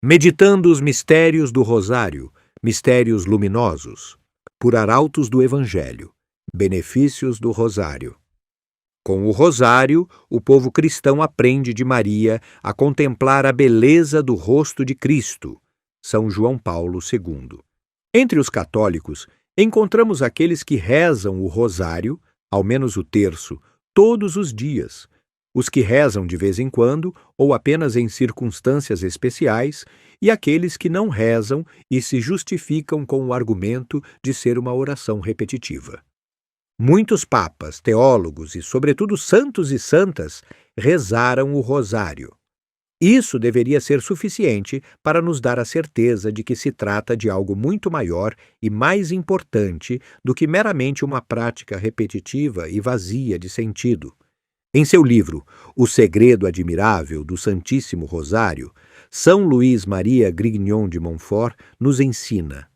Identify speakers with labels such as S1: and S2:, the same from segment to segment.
S1: Meditando os mistérios do Rosário, mistérios luminosos, por arautos do Evangelho, benefícios do Rosário. Com o Rosário, o povo cristão aprende de Maria a contemplar a beleza do rosto de Cristo. São João Paulo II. Entre os católicos, encontramos aqueles que rezam o Rosário, ao menos o terço, todos os dias, os que rezam de vez em quando ou apenas em circunstâncias especiais, e aqueles que não rezam e se justificam com o argumento de ser uma oração repetitiva. Muitos papas, teólogos e, sobretudo, santos e santas rezaram o Rosário. Isso deveria ser suficiente para nos dar a certeza de que se trata de algo muito maior e mais importante do que meramente uma prática repetitiva e vazia de sentido. Em seu livro O Segredo Admirável do Santíssimo Rosário, São Luís Maria Grignion de Montfort nos ensina: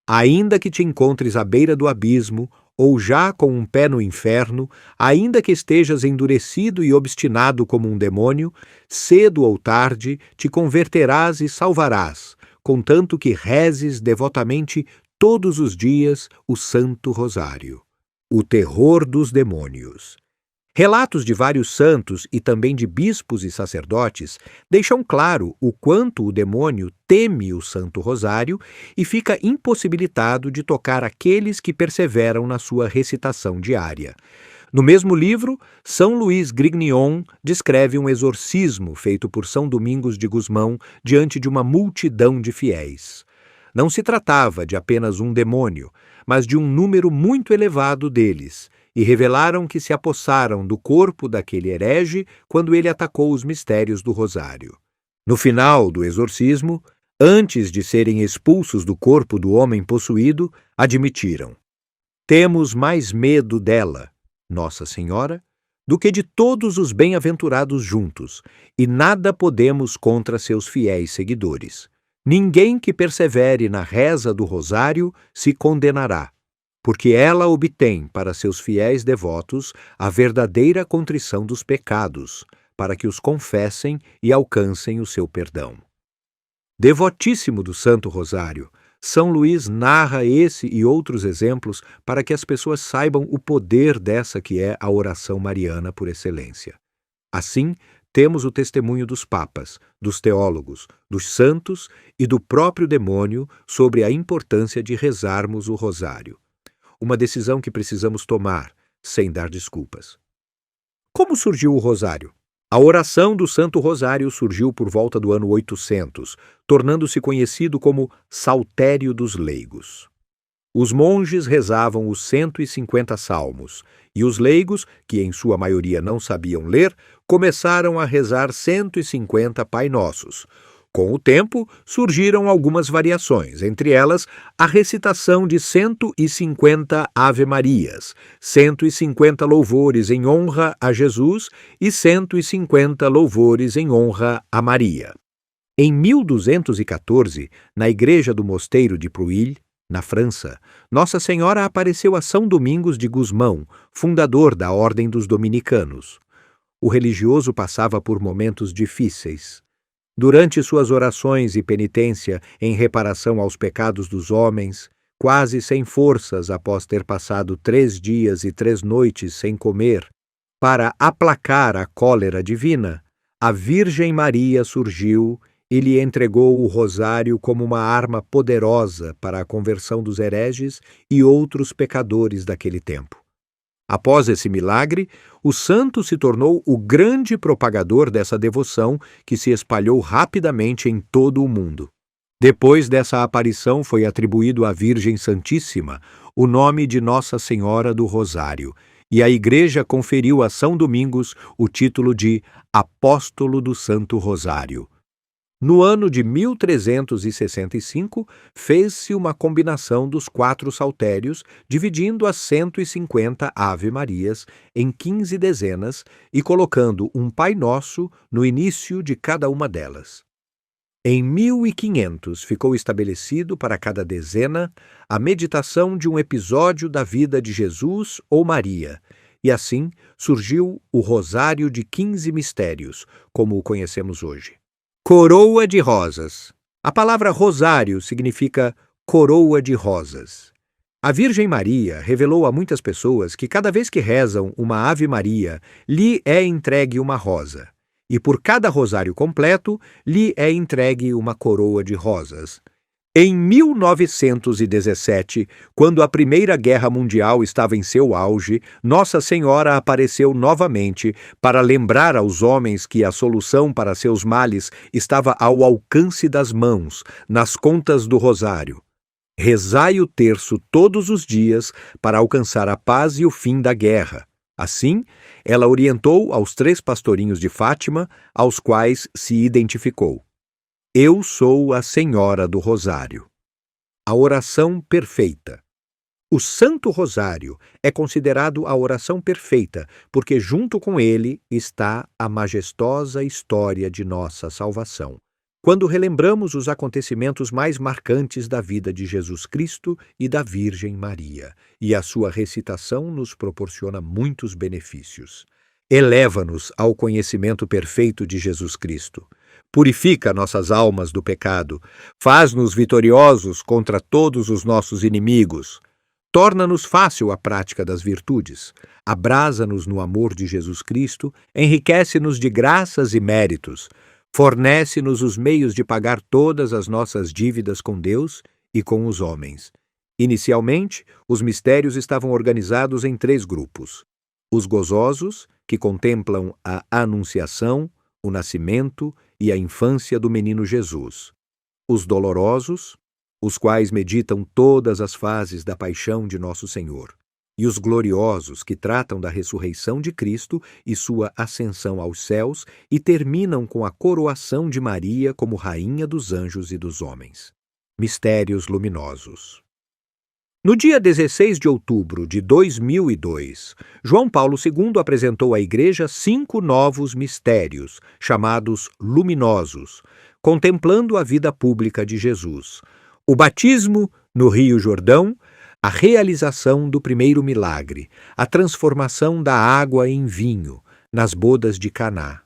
S1: ainda que te encontres à beira do abismo, ou já com um pé no inferno, ainda que estejas endurecido e obstinado como um demônio, cedo ou tarde te converterás e salvarás, contanto que rezes devotamente todos os dias o Santo Rosário. O terror dos demônios. Relatos de vários santos e também de bispos e sacerdotes deixam claro o quanto o demônio teme o Santo Rosário e fica impossibilitado de tocar aqueles que perseveram na sua recitação diária. No mesmo livro, São Luís Grignion descreve um exorcismo feito por São Domingos de Gusmão diante de uma multidão de fiéis. Não se tratava de apenas um demônio, mas de um número muito elevado deles, e revelaram que se apossaram do corpo daquele herege quando ele atacou os mistérios do Rosário. No final do exorcismo, antes de serem expulsos do corpo do homem possuído, admitiram: temos mais medo dela, Nossa Senhora, do que de todos os bem-aventurados juntos, e nada podemos contra seus fiéis seguidores. Ninguém que persevere na reza do Rosário se condenará, porque ela obtém para seus fiéis devotos a verdadeira contrição dos pecados, para que os confessem e alcancem o seu perdão. Devotíssimo do Santo Rosário, São Luís narra esse e outros exemplos para que as pessoas saibam o poder dessa que é a oração mariana por excelência. Assim, temos o testemunho dos papas, dos teólogos, dos santos e do próprio demônio sobre a importância de rezarmos o Rosário. Uma decisão que precisamos tomar, sem dar desculpas. Como surgiu o Rosário? A oração do Santo Rosário surgiu por volta do ano 800, tornando-se conhecido como Saltério dos Leigos. Os monges rezavam os 150 salmos, e os leigos, que em sua maioria não sabiam ler, começaram a rezar 150 Pai Nossos. Com o tempo, surgiram algumas variações, entre elas a recitação de 150 Ave-Marias, 150 louvores em honra a Jesus e 150 louvores em honra a Maria. Em 1214, na igreja do mosteiro de Prouille, na França, Nossa Senhora apareceu a São Domingos de Gusmão, fundador da Ordem dos Dominicanos. O religioso passava por momentos difíceis. Durante suas orações e penitência em reparação aos pecados dos homens, quase sem forças após ter passado 3 dias e 3 noites sem comer, para aplacar a cólera divina, a Virgem Maria surgiu e lhe entregou o Rosário como uma arma poderosa para a conversão dos hereges e outros pecadores daquele tempo. Após esse milagre, o santo se tornou o grande propagador dessa devoção que se espalhou rapidamente em todo o mundo. Depois dessa aparição foi atribuído à Virgem Santíssima o nome de Nossa Senhora do Rosário, e a Igreja conferiu a São Domingos o título de Apóstolo do Santo Rosário. No ano de 1365, fez-se uma combinação dos 4 saltérios, dividindo as 150 Ave-Marias em 15 dezenas e colocando um Pai Nosso no início de cada uma delas. Em 1500 ficou estabelecido para cada dezena a meditação de um episódio da vida de Jesus ou Maria, e assim surgiu o Rosário de 15 Mistérios, como o conhecemos hoje. Coroa de rosas. A palavra rosário significa coroa de rosas. A Virgem Maria revelou a muitas pessoas que cada vez que rezam uma Ave Maria, lhe é entregue uma rosa, e por cada rosário completo, lhe é entregue uma coroa de rosas. Em 1917, quando a Primeira Guerra Mundial estava em seu auge, Nossa Senhora apareceu novamente para lembrar aos homens que a solução para seus males estava ao alcance das mãos, nas contas do rosário. Rezai o terço todos os dias para alcançar a paz e o fim da guerra. Assim, ela orientou aos 3 pastorinhos de Fátima, aos quais se identificou. Eu sou a Senhora do Rosário. A oração perfeita. O Santo Rosário é considerado a oração perfeita, porque junto com ele está a majestosa história de nossa salvação. Quando relembramos os acontecimentos mais marcantes da vida de Jesus Cristo e da Virgem Maria, e a sua recitação nos proporciona muitos benefícios. Eleva-nos ao conhecimento perfeito de Jesus Cristo. Purifica nossas almas do pecado, faz-nos vitoriosos contra todos os nossos inimigos, torna-nos fácil a prática das virtudes, abrasa-nos no amor de Jesus Cristo, enriquece-nos de graças e méritos, fornece-nos os meios de pagar todas as nossas dívidas com Deus e com os homens. Inicialmente, os mistérios estavam organizados em 3 grupos. Os gozosos, que contemplam a Anunciação, o nascimento e a infância do menino Jesus. Os dolorosos, os quais meditam todas as fases da paixão de Nosso Senhor. E os gloriosos, que tratam da ressurreição de Cristo e sua ascensão aos céus e terminam com a coroação de Maria como rainha dos anjos e dos homens. Mistérios luminosos. No dia 16 de outubro de 2002, João Paulo II apresentou à Igreja 5 novos mistérios, chamados luminosos, contemplando a vida pública de Jesus. O batismo no Rio Jordão, a realização do primeiro milagre, a transformação da água em vinho, nas bodas de Caná.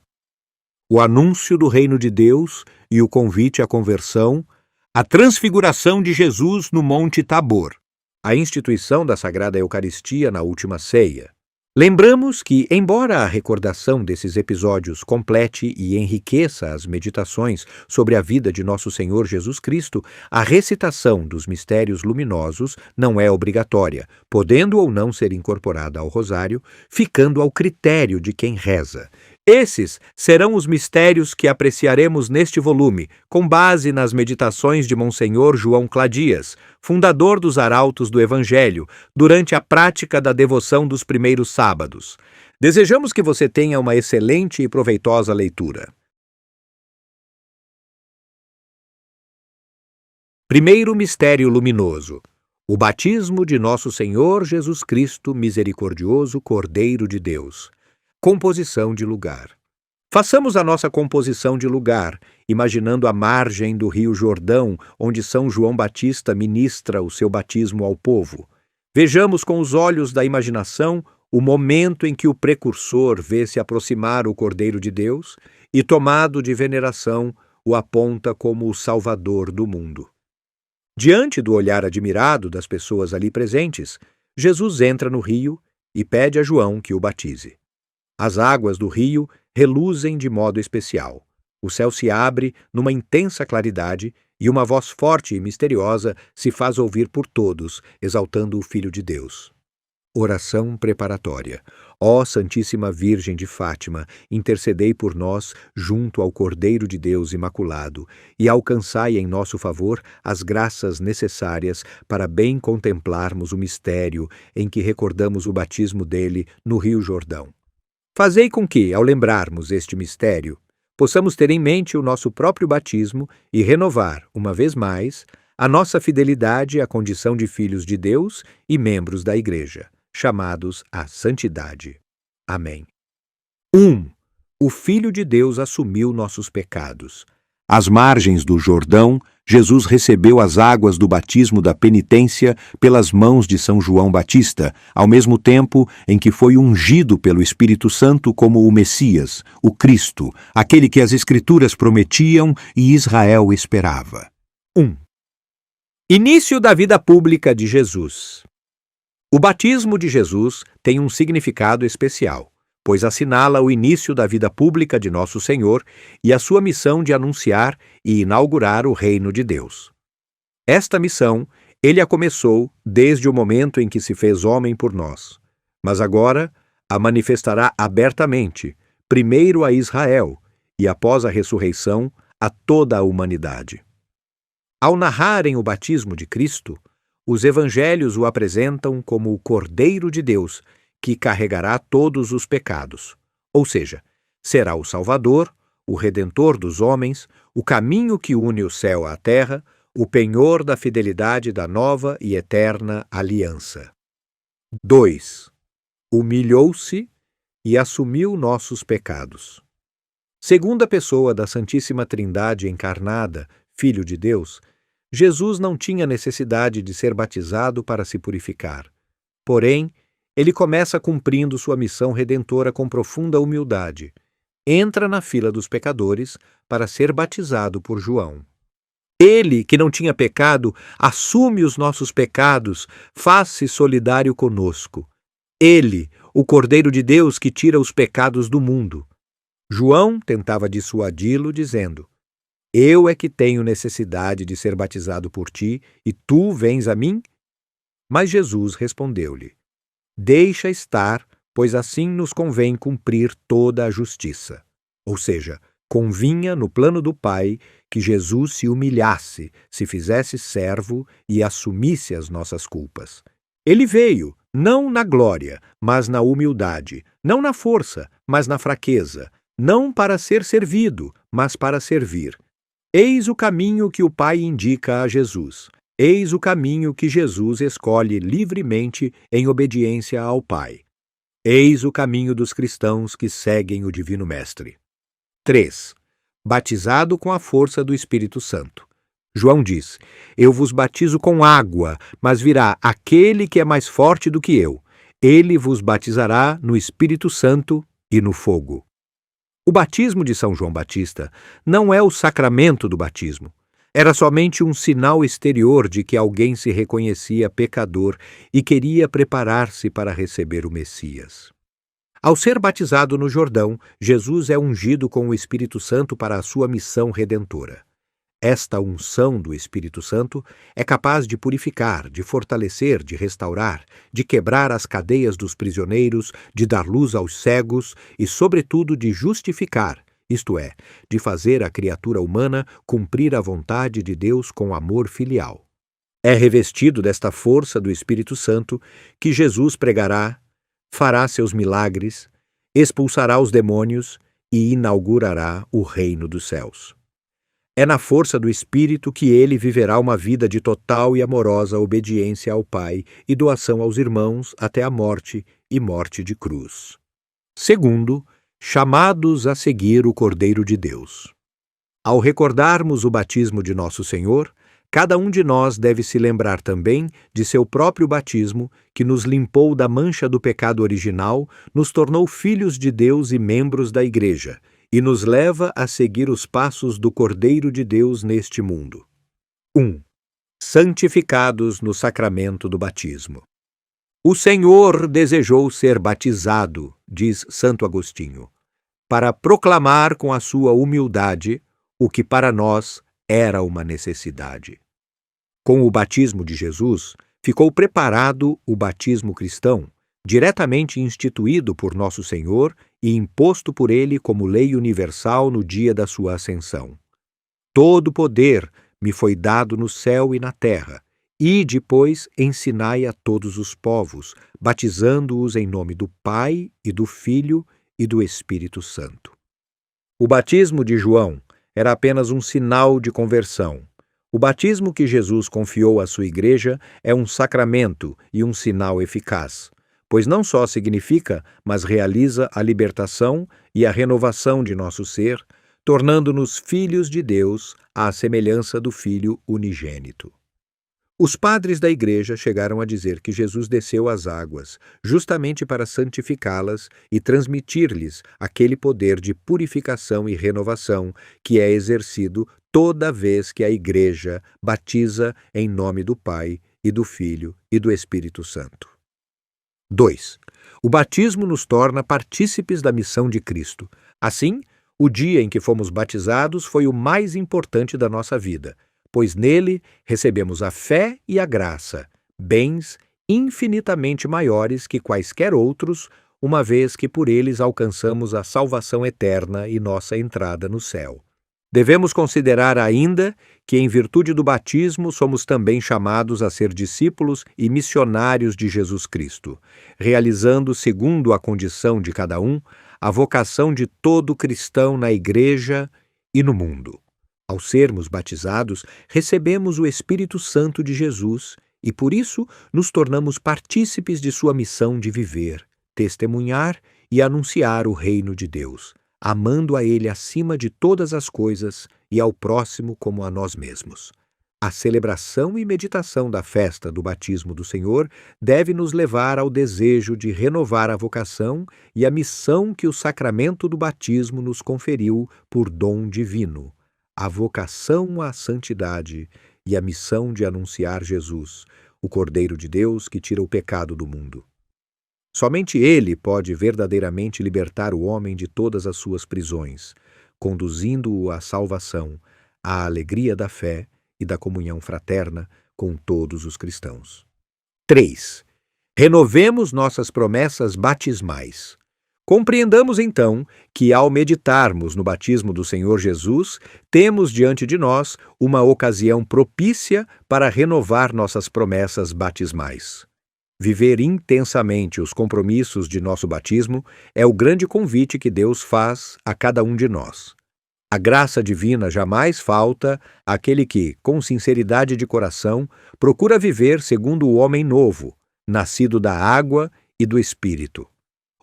S1: O anúncio do reino de Deus e o convite à conversão, a transfiguração de Jesus no Monte Tabor. A instituição da Sagrada Eucaristia na última ceia. Lembramos que, embora a recordação desses episódios complete e enriqueça as meditações sobre a vida de Nosso Senhor Jesus Cristo, a recitação dos mistérios luminosos não é obrigatória, podendo ou não ser incorporada ao rosário, ficando ao critério de quem reza. Esses serão os mistérios que apreciaremos neste volume, com base nas meditações de Monsenhor João Cladias, fundador dos Arautos do Evangelho, durante a prática da devoção dos primeiros sábados. Desejamos que você tenha uma excelente e proveitosa leitura. Primeiro mistério luminoso: o batismo de Nosso Senhor Jesus Cristo, misericordioso Cordeiro de Deus. Composição de lugar. Façamos a nossa composição de lugar, imaginando a margem do Rio Jordão, onde São João Batista ministra o seu batismo ao povo. Vejamos com os olhos da imaginação o momento em que o precursor vê se aproximar o Cordeiro de Deus e, tomado de veneração, o aponta como o Salvador do mundo. Diante do olhar admirado das pessoas ali presentes, Jesus entra no rio e pede a João que o batize. As águas do rio reluzem de modo especial. O céu se abre numa intensa claridade e uma voz forte e misteriosa se faz ouvir por todos, exaltando o Filho de Deus. Oração preparatória. Ó Santíssima Virgem de Fátima, intercedei por nós junto ao Cordeiro de Deus Imaculado e alcançai em nosso favor as graças necessárias para bem contemplarmos o mistério em que recordamos o batismo dele no Rio Jordão. Fazei com que, ao lembrarmos este mistério, possamos ter em mente o nosso próprio batismo e renovar, uma vez mais, a nossa fidelidade à condição de filhos de Deus e membros da Igreja, chamados à santidade. Amém. 1. O Filho de Deus assumiu nossos pecados. Às margens do Jordão, Jesus recebeu as águas do batismo da penitência pelas mãos de São João Batista, ao mesmo tempo em que foi ungido pelo Espírito Santo como o Messias, o Cristo, aquele que as Escrituras prometiam e Israel esperava. 1. Início da vida pública de Jesus. O batismo de Jesus tem um significado especial, pois assinala o início da vida pública de Nosso Senhor e a sua missão de anunciar e inaugurar o reino de Deus. Esta missão, ele a começou desde o momento em que se fez homem por nós, mas agora a manifestará abertamente, primeiro a Israel e após a ressurreição a toda a humanidade. Ao narrarem o batismo de Cristo, os evangelhos o apresentam como o Cordeiro de Deus, que carregará todos os pecados, ou seja, será o Salvador, o Redentor dos homens, o caminho que une o céu à terra, o penhor da fidelidade da nova e eterna aliança. 2. Humilhou-se e assumiu nossos pecados. Segunda pessoa da Santíssima Trindade encarnada, Filho de Deus, Jesus não tinha necessidade de ser batizado para se purificar. Porém, ele começa cumprindo sua missão redentora com profunda humildade. Entra na fila dos pecadores para ser batizado por João. Ele, que não tinha pecado, assume os nossos pecados, faz-se solidário conosco. Ele, o Cordeiro de Deus que tira os pecados do mundo. João tentava dissuadi-lo, dizendo: Eu é que tenho necessidade de ser batizado por ti, e tu vens a mim? Mas Jesus respondeu-lhe: Deixa estar, pois assim nos convém cumprir toda a justiça. Ou seja, convinha no plano do Pai que Jesus se humilhasse, se fizesse servo e assumisse as nossas culpas. Ele veio, não na glória, mas na humildade, não na força, mas na fraqueza, não para ser servido, mas para servir. Eis o caminho que o Pai indica a Jesus. Eis o caminho que Jesus escolhe livremente em obediência ao Pai. Eis o caminho dos cristãos que seguem o Divino Mestre. 3. Batizado com a força do Espírito Santo. João diz: Eu vos batizo com água, mas virá aquele que é mais forte do que eu. Ele vos batizará no Espírito Santo e no fogo. O batismo de São João Batista não é o sacramento do batismo. Era somente um sinal exterior de que alguém se reconhecia pecador e queria preparar-se para receber o Messias. Ao ser batizado no Jordão, Jesus é ungido com o Espírito Santo para a sua missão redentora. Esta unção do Espírito Santo é capaz de purificar, de fortalecer, de restaurar, de quebrar as cadeias dos prisioneiros, de dar luz aos cegos e, sobretudo, de justificar, isto é, de fazer a criatura humana cumprir a vontade de Deus com amor filial. É revestido desta força do Espírito Santo que Jesus pregará, fará seus milagres, expulsará os demônios e inaugurará o reino dos céus. É na força do Espírito que ele viverá uma vida de total e amorosa obediência ao Pai e doação aos irmãos até a morte e morte de cruz. Segundo, chamados a seguir o Cordeiro de Deus. Ao recordarmos o batismo de Nosso Senhor, cada um de nós deve se lembrar também de seu próprio batismo, que nos limpou da mancha do pecado original, nos tornou filhos de Deus e membros da Igreja, e nos leva a seguir os passos do Cordeiro de Deus neste mundo. 1. Santificados no sacramento do batismo. O Senhor desejou ser batizado, diz Santo Agostinho, para proclamar com a sua humildade o que para nós era uma necessidade. Com o batismo de Jesus, ficou preparado o batismo cristão, diretamente instituído por Nosso Senhor e imposto por ele como lei universal no dia da sua ascensão. Todo poder me foi dado no céu e na terra, e depois ensinai a todos os povos, batizando-os em nome do Pai e do Filho e do Espírito Santo. O batismo de João era apenas um sinal de conversão. O batismo que Jesus confiou à sua Igreja é um sacramento e um sinal eficaz, pois não só significa, mas realiza a libertação e a renovação de nosso ser, tornando-nos filhos de Deus à semelhança do Filho unigênito. Os padres da Igreja chegaram a dizer que Jesus desceu às águas, justamente para santificá-las e transmitir-lhes aquele poder de purificação e renovação que é exercido toda vez que a Igreja batiza em nome do Pai e do Filho e do Espírito Santo. 2. O batismo nos torna partícipes da missão de Cristo. Assim, o dia em que fomos batizados foi o mais importante da nossa vida, pois nele recebemos a fé e a graça, bens infinitamente maiores que quaisquer outros, uma vez que por eles alcançamos a salvação eterna e nossa entrada no céu. Devemos considerar ainda que, em virtude do batismo, somos também chamados a ser discípulos e missionários de Jesus Cristo, realizando, segundo a condição de cada um, a vocação de todo cristão na Igreja e no mundo. Ao sermos batizados, recebemos o Espírito Santo de Jesus e, por isso, nos tornamos partícipes de sua missão de viver, testemunhar e anunciar o reino de Deus, amando a Ele acima de todas as coisas e ao próximo como a nós mesmos. A celebração e meditação da festa do batismo do Senhor deve nos levar ao desejo de renovar a vocação e a missão que o sacramento do batismo nos conferiu por dom divino, a vocação à santidade e a missão de anunciar Jesus, o Cordeiro de Deus que tira o pecado do mundo. Somente Ele pode verdadeiramente libertar o homem de todas as suas prisões, conduzindo-o à salvação, à alegria da fé e da comunhão fraterna com todos os cristãos. 3. Renovemos nossas promessas batismais. Compreendamos, então, que ao meditarmos no batismo do Senhor Jesus, temos diante de nós uma ocasião propícia para renovar nossas promessas batismais. Viver intensamente os compromissos de nosso batismo é o grande convite que Deus faz a cada um de nós. A graça divina jamais falta àquele que, com sinceridade de coração, procura viver segundo o homem novo, nascido da água e do Espírito.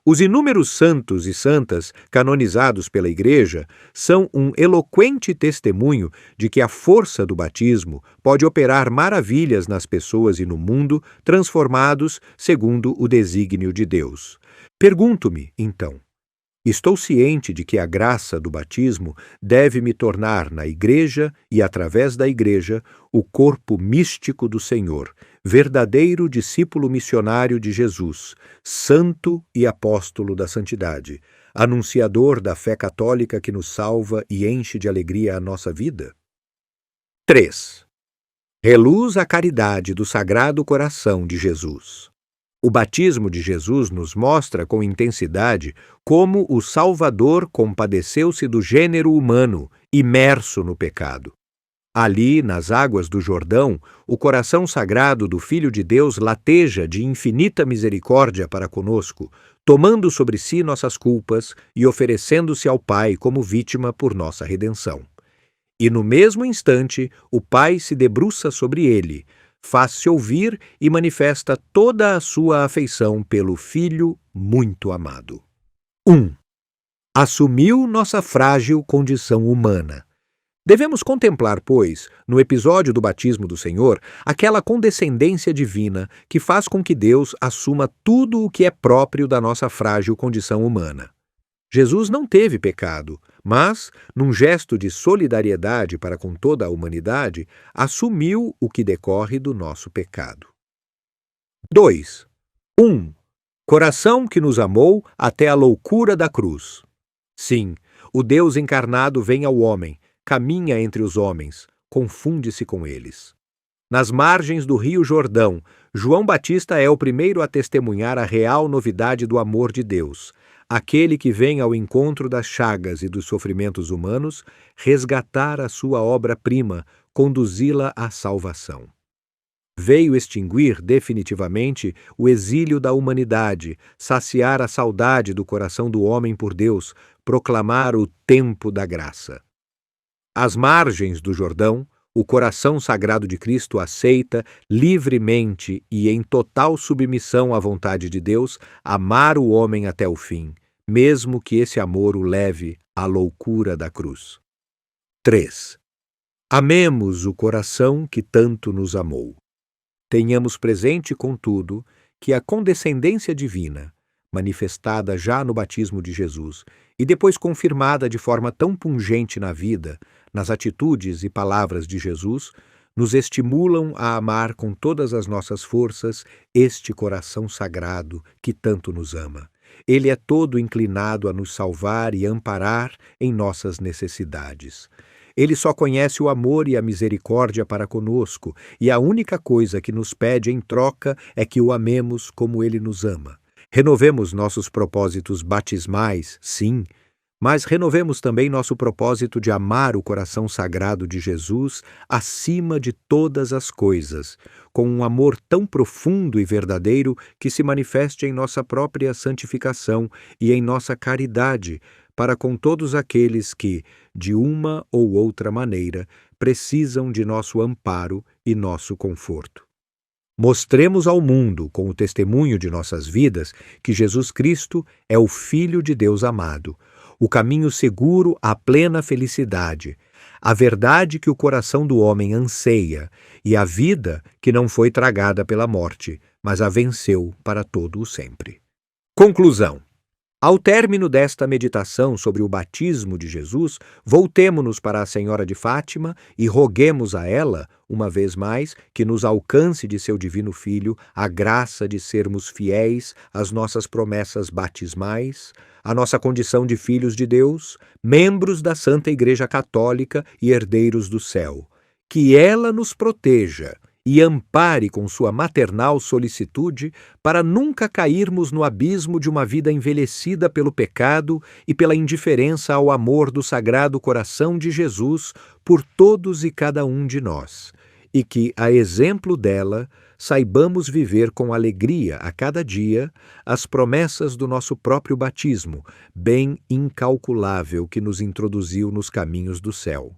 S1: Os inúmeros santos e santas canonizados pela Igreja são um eloquente testemunho de que a força do batismo pode operar maravilhas nas pessoas e no mundo, transformados segundo o desígnio de Deus. Pergunto-me, então, estou ciente de que a graça do batismo deve me tornar na Igreja e, através da Igreja, o corpo místico do Senhor, verdadeiro discípulo missionário de Jesus, santo e apóstolo da santidade, anunciador da fé católica que nos salva e enche de alegria a nossa vida? 3. Reluz a caridade do Sagrado Coração de Jesus. O batismo de Jesus nos mostra com intensidade como o Salvador compadeceu-se do gênero humano, imerso no pecado. Ali, nas águas do Jordão, o coração sagrado do Filho de Deus lateja de infinita misericórdia para conosco, tomando sobre si nossas culpas e oferecendo-se ao Pai como vítima por nossa redenção. E no mesmo instante, o Pai se debruça sobre ele, faz-se ouvir e manifesta toda a sua afeição pelo Filho muito amado. 1. Assumiu nossa frágil condição humana. Devemos contemplar, pois, no episódio do batismo do Senhor, aquela condescendência divina que faz com que Deus assuma tudo o que é próprio da nossa frágil condição humana. Jesus não teve pecado, mas, num gesto de solidariedade para com toda a humanidade, assumiu o que decorre do nosso pecado. 2. 1. Coração que nos amou até a loucura da cruz. Sim, o Deus encarnado vem ao homem, caminha entre os homens, confunde-se com eles. Nas margens do Rio Jordão, João Batista é o primeiro a testemunhar a real novidade do amor de Deus, aquele que vem ao encontro das chagas e dos sofrimentos humanos, resgatar a sua obra-prima, conduzi-la à salvação. Veio extinguir definitivamente o exílio da humanidade, saciar a saudade do coração do homem por Deus, proclamar o tempo da graça. Às margens do Jordão, o coração sagrado de Cristo aceita livremente e em total submissão à vontade de Deus amar o homem até o fim, mesmo que esse amor o leve à loucura da cruz. 3. Amemos o coração que tanto nos amou. Tenhamos presente, contudo, que a condescendência divina, manifestada já no batismo de Jesus e depois confirmada de forma tão pungente na vida, nas atitudes e palavras de Jesus, nos estimulam a amar com todas as nossas forças este coração sagrado que tanto nos ama. Ele é todo inclinado a nos salvar e amparar em nossas necessidades. Ele só conhece o amor e a misericórdia para conosco, e a única coisa que nos pede em troca é que o amemos como ele nos ama. Renovemos nossos propósitos batismais, sim, mas renovemos também nosso propósito de amar o coração sagrado de Jesus acima de todas as coisas, com um amor tão profundo e verdadeiro que se manifeste em nossa própria santificação e em nossa caridade, para com todos aqueles que, de uma ou outra maneira, precisam de nosso amparo e nosso conforto. Mostremos ao mundo, com o testemunho de nossas vidas, que Jesus Cristo é o Filho de Deus amado, o caminho seguro à plena felicidade, a verdade que o coração do homem anseia e a vida que não foi tragada pela morte, mas a venceu para todo o sempre. Conclusão. Ao término desta meditação sobre o batismo de Jesus, voltemo-nos para a Senhora de Fátima e roguemos a ela, uma vez mais, que nos alcance de seu divino Filho a graça de sermos fiéis às nossas promessas batismais, à nossa condição de filhos de Deus, membros da Santa Igreja Católica e herdeiros do céu. Que ela nos proteja e ampare com sua maternal solicitude para nunca cairmos no abismo de uma vida envelhecida pelo pecado e pela indiferença ao amor do Sagrado Coração de Jesus por todos e cada um de nós, e que, a exemplo dela, saibamos viver com alegria a cada dia as promessas do nosso próprio batismo, bem incalculável que nos introduziu nos caminhos do céu.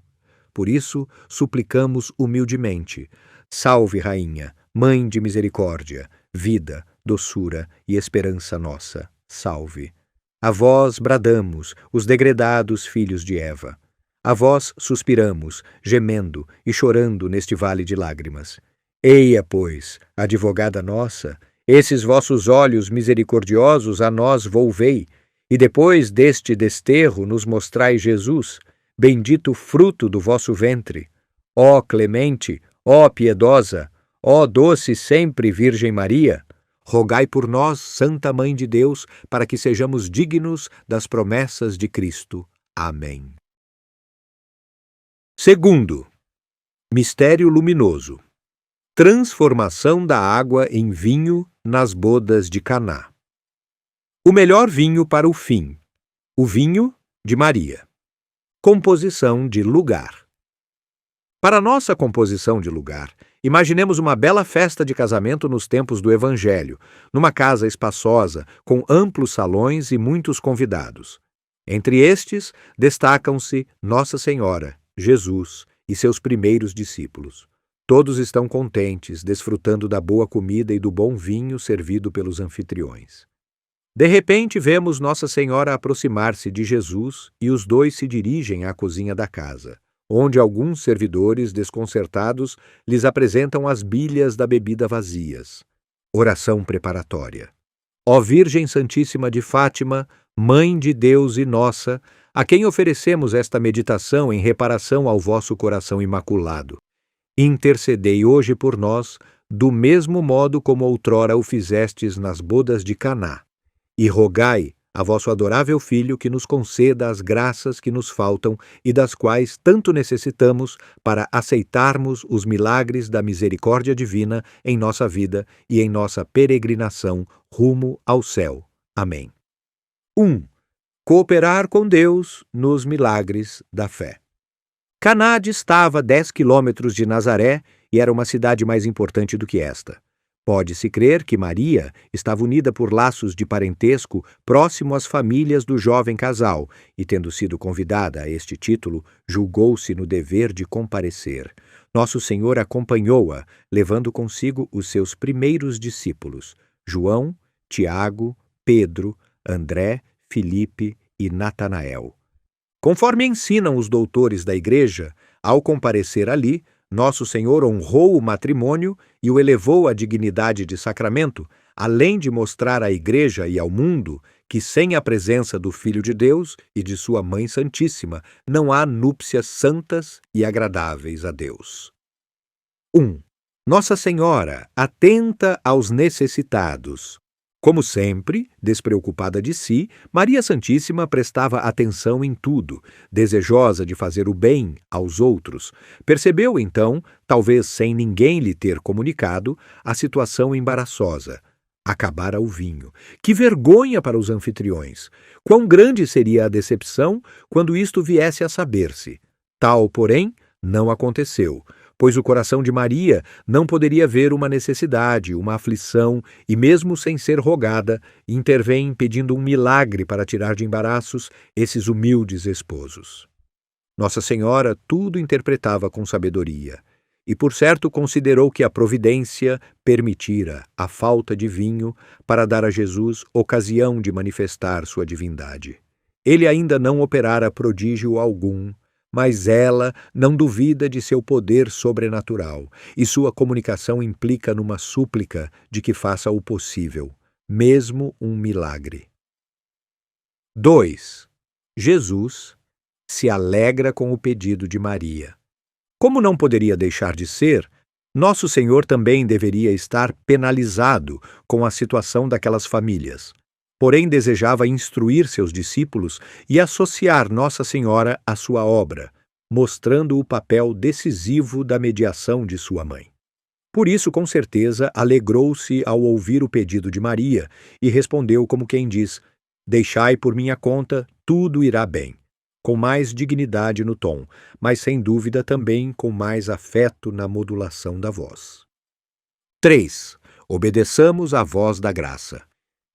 S1: Por isso, suplicamos humildemente: salve, Rainha, Mãe de misericórdia, vida, doçura e esperança nossa, salve. A vós bradamos, os degredados filhos de Eva. A vós suspiramos, gemendo e chorando neste vale de lágrimas. Eia, pois, advogada nossa, esses vossos olhos misericordiosos a nós volvei, e depois deste desterro nos mostrai Jesus, bendito fruto do vosso ventre. Ó clemente, ó piedosa, ó doce sempre Virgem Maria, rogai por nós, Santa Mãe de Deus, para que sejamos dignos das promessas de Cristo. Amém. Segundo, mistério luminoso. Transformação da água em vinho nas bodas de Caná. O melhor vinho para o fim. O vinho de Maria. Composição de lugar. Para nossa composição de lugar, imaginemos uma bela festa de casamento nos tempos do Evangelho, numa casa espaçosa, com amplos salões e muitos convidados. Entre estes, destacam-se Nossa Senhora, Jesus e seus primeiros discípulos. Todos estão contentes, desfrutando da boa comida e do bom vinho servido pelos anfitriões. De repente, vemos Nossa Senhora aproximar-se de Jesus e os dois se dirigem à cozinha da casa, onde alguns servidores desconcertados lhes apresentam as bilhas da bebida vazias. Oração preparatória. Ó Virgem Santíssima de Fátima, Mãe de Deus e nossa, a quem oferecemos esta meditação em reparação ao vosso coração imaculado, intercedei hoje por nós, do mesmo modo como outrora o fizestes nas bodas de Caná, e rogai a vosso adorável Filho que nos conceda as graças que nos faltam e das quais tanto necessitamos para aceitarmos os milagres da misericórdia divina em nossa vida e em nossa peregrinação rumo ao céu. Amém. 1. Cooperar com Deus nos milagres da fé. Caná distava 10 quilômetros de Nazaré e era uma cidade mais importante do que esta. Pode-se crer que Maria estava unida por laços de parentesco próximo às famílias do jovem casal e, tendo sido convidada a este título, julgou-se no dever de comparecer. Nosso Senhor acompanhou-a, levando consigo os seus primeiros discípulos, João, Tiago, Pedro, André, Filipe e Natanael. Conforme ensinam os doutores da Igreja, ao comparecer ali, Nosso Senhor honrou o matrimônio e o elevou à dignidade de sacramento, além de mostrar à Igreja e ao mundo que, sem a presença do Filho de Deus e de sua Mãe Santíssima, não há núpcias santas e agradáveis a Deus. 1. Nossa Senhora, atenta aos necessitados. Como sempre, despreocupada de si, Maria Santíssima prestava atenção em tudo, desejosa de fazer o bem aos outros. Percebeu, então, talvez sem ninguém lhe ter comunicado, a situação embaraçosa. Acabara o vinho. Que vergonha para os anfitriões! Quão grande seria a decepção quando isto viesse a saber-se. Tal, porém, não aconteceu, pois o coração de Maria não poderia ver uma necessidade, uma aflição, e mesmo sem ser rogada, intervém pedindo um milagre para tirar de embaraços esses humildes esposos. Nossa Senhora tudo interpretava com sabedoria, e por certo considerou que a providência permitira a falta de vinho para dar a Jesus ocasião de manifestar sua divindade. Ele ainda não operara prodígio algum, mas ela não duvida de seu poder sobrenatural, e sua comunicação implica numa súplica de que faça o possível, mesmo um milagre. 2. Jesus se alegra com o pedido de Maria. Como não poderia deixar de ser, Nosso Senhor também deveria estar penalizado com a situação daquelas famílias. Porém, desejava instruir seus discípulos e associar Nossa Senhora à sua obra, mostrando o papel decisivo da mediação de sua mãe. Por isso, com certeza, alegrou-se ao ouvir o pedido de Maria e respondeu como quem diz: "Deixai por minha conta, tudo irá bem", com mais dignidade no tom, mas sem dúvida também com mais afeto na modulação da voz. 3. Obedeçamos à voz da graça.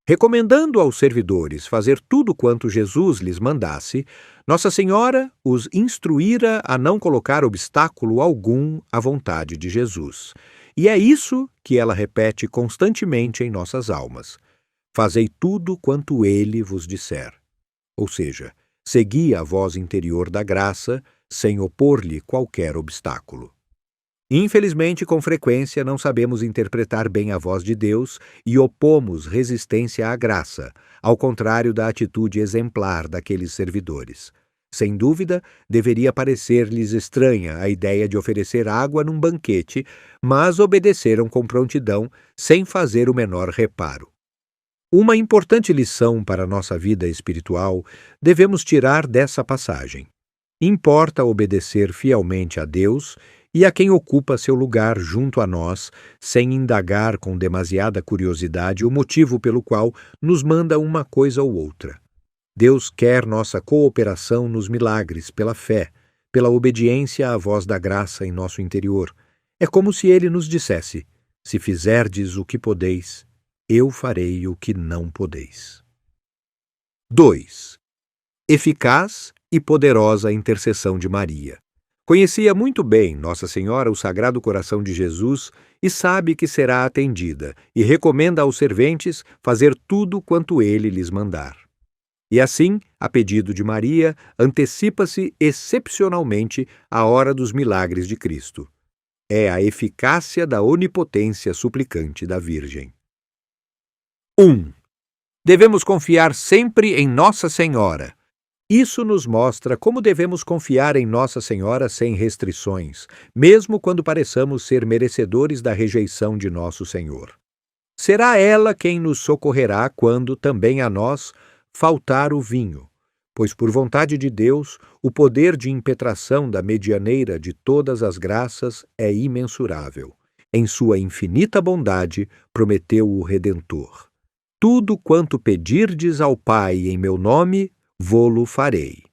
S1: Recomendando aos servidores fazer tudo quanto Jesus lhes mandasse, Nossa Senhora os instruíra a não colocar obstáculo algum à vontade de Jesus. E é isso que ela repete constantemente em nossas almas: "Fazei tudo quanto Ele vos disser." Ou seja, segui a voz interior da graça, sem opor-lhe qualquer obstáculo. Infelizmente, com frequência, não sabemos interpretar bem a voz de Deus e opomos resistência à graça, ao contrário da atitude exemplar daqueles servidores. Sem dúvida, deveria parecer-lhes estranha a ideia de oferecer água num banquete, mas obedeceram com prontidão, sem fazer o menor reparo. Uma importante lição para a nossa vida espiritual devemos tirar dessa passagem. Importa obedecer fielmente a Deus e a quem ocupa seu lugar junto a nós, sem indagar com demasiada curiosidade o motivo pelo qual nos manda uma coisa ou outra. Deus quer nossa cooperação nos milagres pela fé, pela obediência à voz da graça em nosso interior. É como se Ele nos dissesse: "Se fizerdes o que podeis, eu farei o que não podeis." 2. Eficaz e poderosa intercessão de Maria. Conhecia muito bem Nossa Senhora o Sagrado Coração de Jesus e sabe que será atendida, e recomenda aos serventes fazer tudo quanto ele lhes mandar. E assim, a pedido de Maria, antecipa-se excepcionalmente a hora dos milagres de Cristo. É a eficácia da onipotência suplicante da Virgem. 1. Devemos confiar sempre em Nossa Senhora. Isso nos mostra como devemos confiar em Nossa Senhora sem restrições, mesmo quando pareçamos ser merecedores da rejeição de nosso Senhor. Será ela quem nos socorrerá quando, também a nós, faltar o vinho, pois por vontade de Deus, o poder de impetração da medianeira de todas as graças é imensurável. Em sua infinita bondade, prometeu o Redentor: "Tudo quanto pedirdes ao Pai em meu nome, vô-lo farei."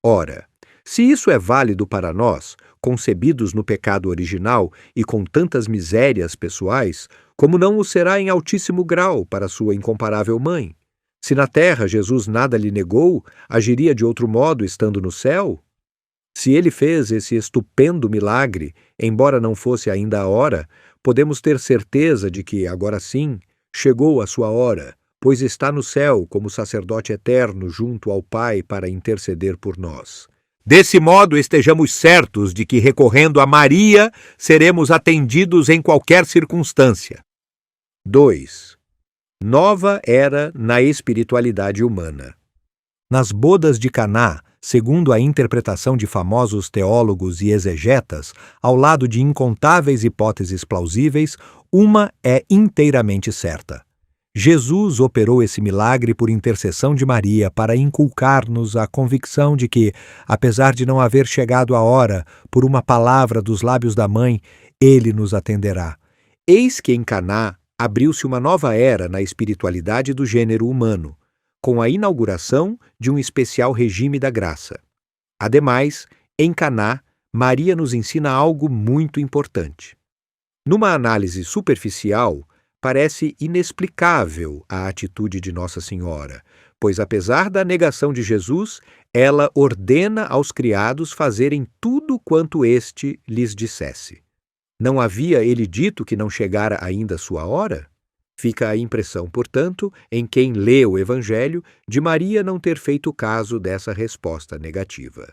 S1: Ora, se isso é válido para nós, concebidos no pecado original e com tantas misérias pessoais, como não o será em altíssimo grau para sua incomparável mãe? Se na terra Jesus nada lhe negou, agiria de outro modo estando no céu? Se ele fez esse estupendo milagre, embora não fosse ainda a hora, podemos ter certeza de que, agora sim, chegou a sua hora, pois está no céu como sacerdote eterno junto ao Pai para interceder por nós. Desse modo, estejamos certos de que, recorrendo a Maria, seremos atendidos em qualquer circunstância. 2. Nova era na espiritualidade humana. Nas bodas de Caná, segundo a interpretação de famosos teólogos e exegetas, ao lado de incontáveis hipóteses plausíveis, uma é inteiramente certa. Jesus operou esse milagre por intercessão de Maria para inculcar-nos a convicção de que, apesar de não haver chegado a hora, por uma palavra dos lábios da mãe, ele nos atenderá. Eis que em Caná abriu-se uma nova era na espiritualidade do gênero humano, com a inauguração de um especial regime da graça. Ademais, em Caná, Maria nos ensina algo muito importante. Numa análise superficial, parece inexplicável a atitude de Nossa Senhora, pois, apesar da negação de Jesus, ela ordena aos criados fazerem tudo quanto este lhes dissesse. Não havia ele dito que não chegara ainda sua hora? Fica a impressão, portanto, em quem lê o Evangelho, de Maria não ter feito caso dessa resposta negativa.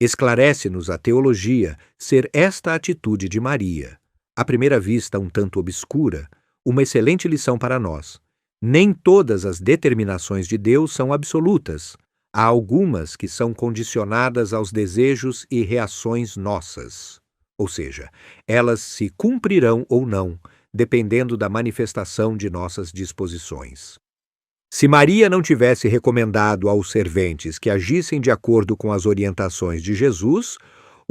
S1: Esclarece-nos a teologia ser esta atitude de Maria, à primeira vista um tanto obscura, uma excelente lição para nós. Nem todas as determinações de Deus são absolutas. Há algumas que são condicionadas aos desejos e reações nossas. Ou seja, elas se cumprirão ou não, dependendo da manifestação de nossas disposições. Se Maria não tivesse recomendado aos serventes que agissem de acordo com as orientações de Jesus,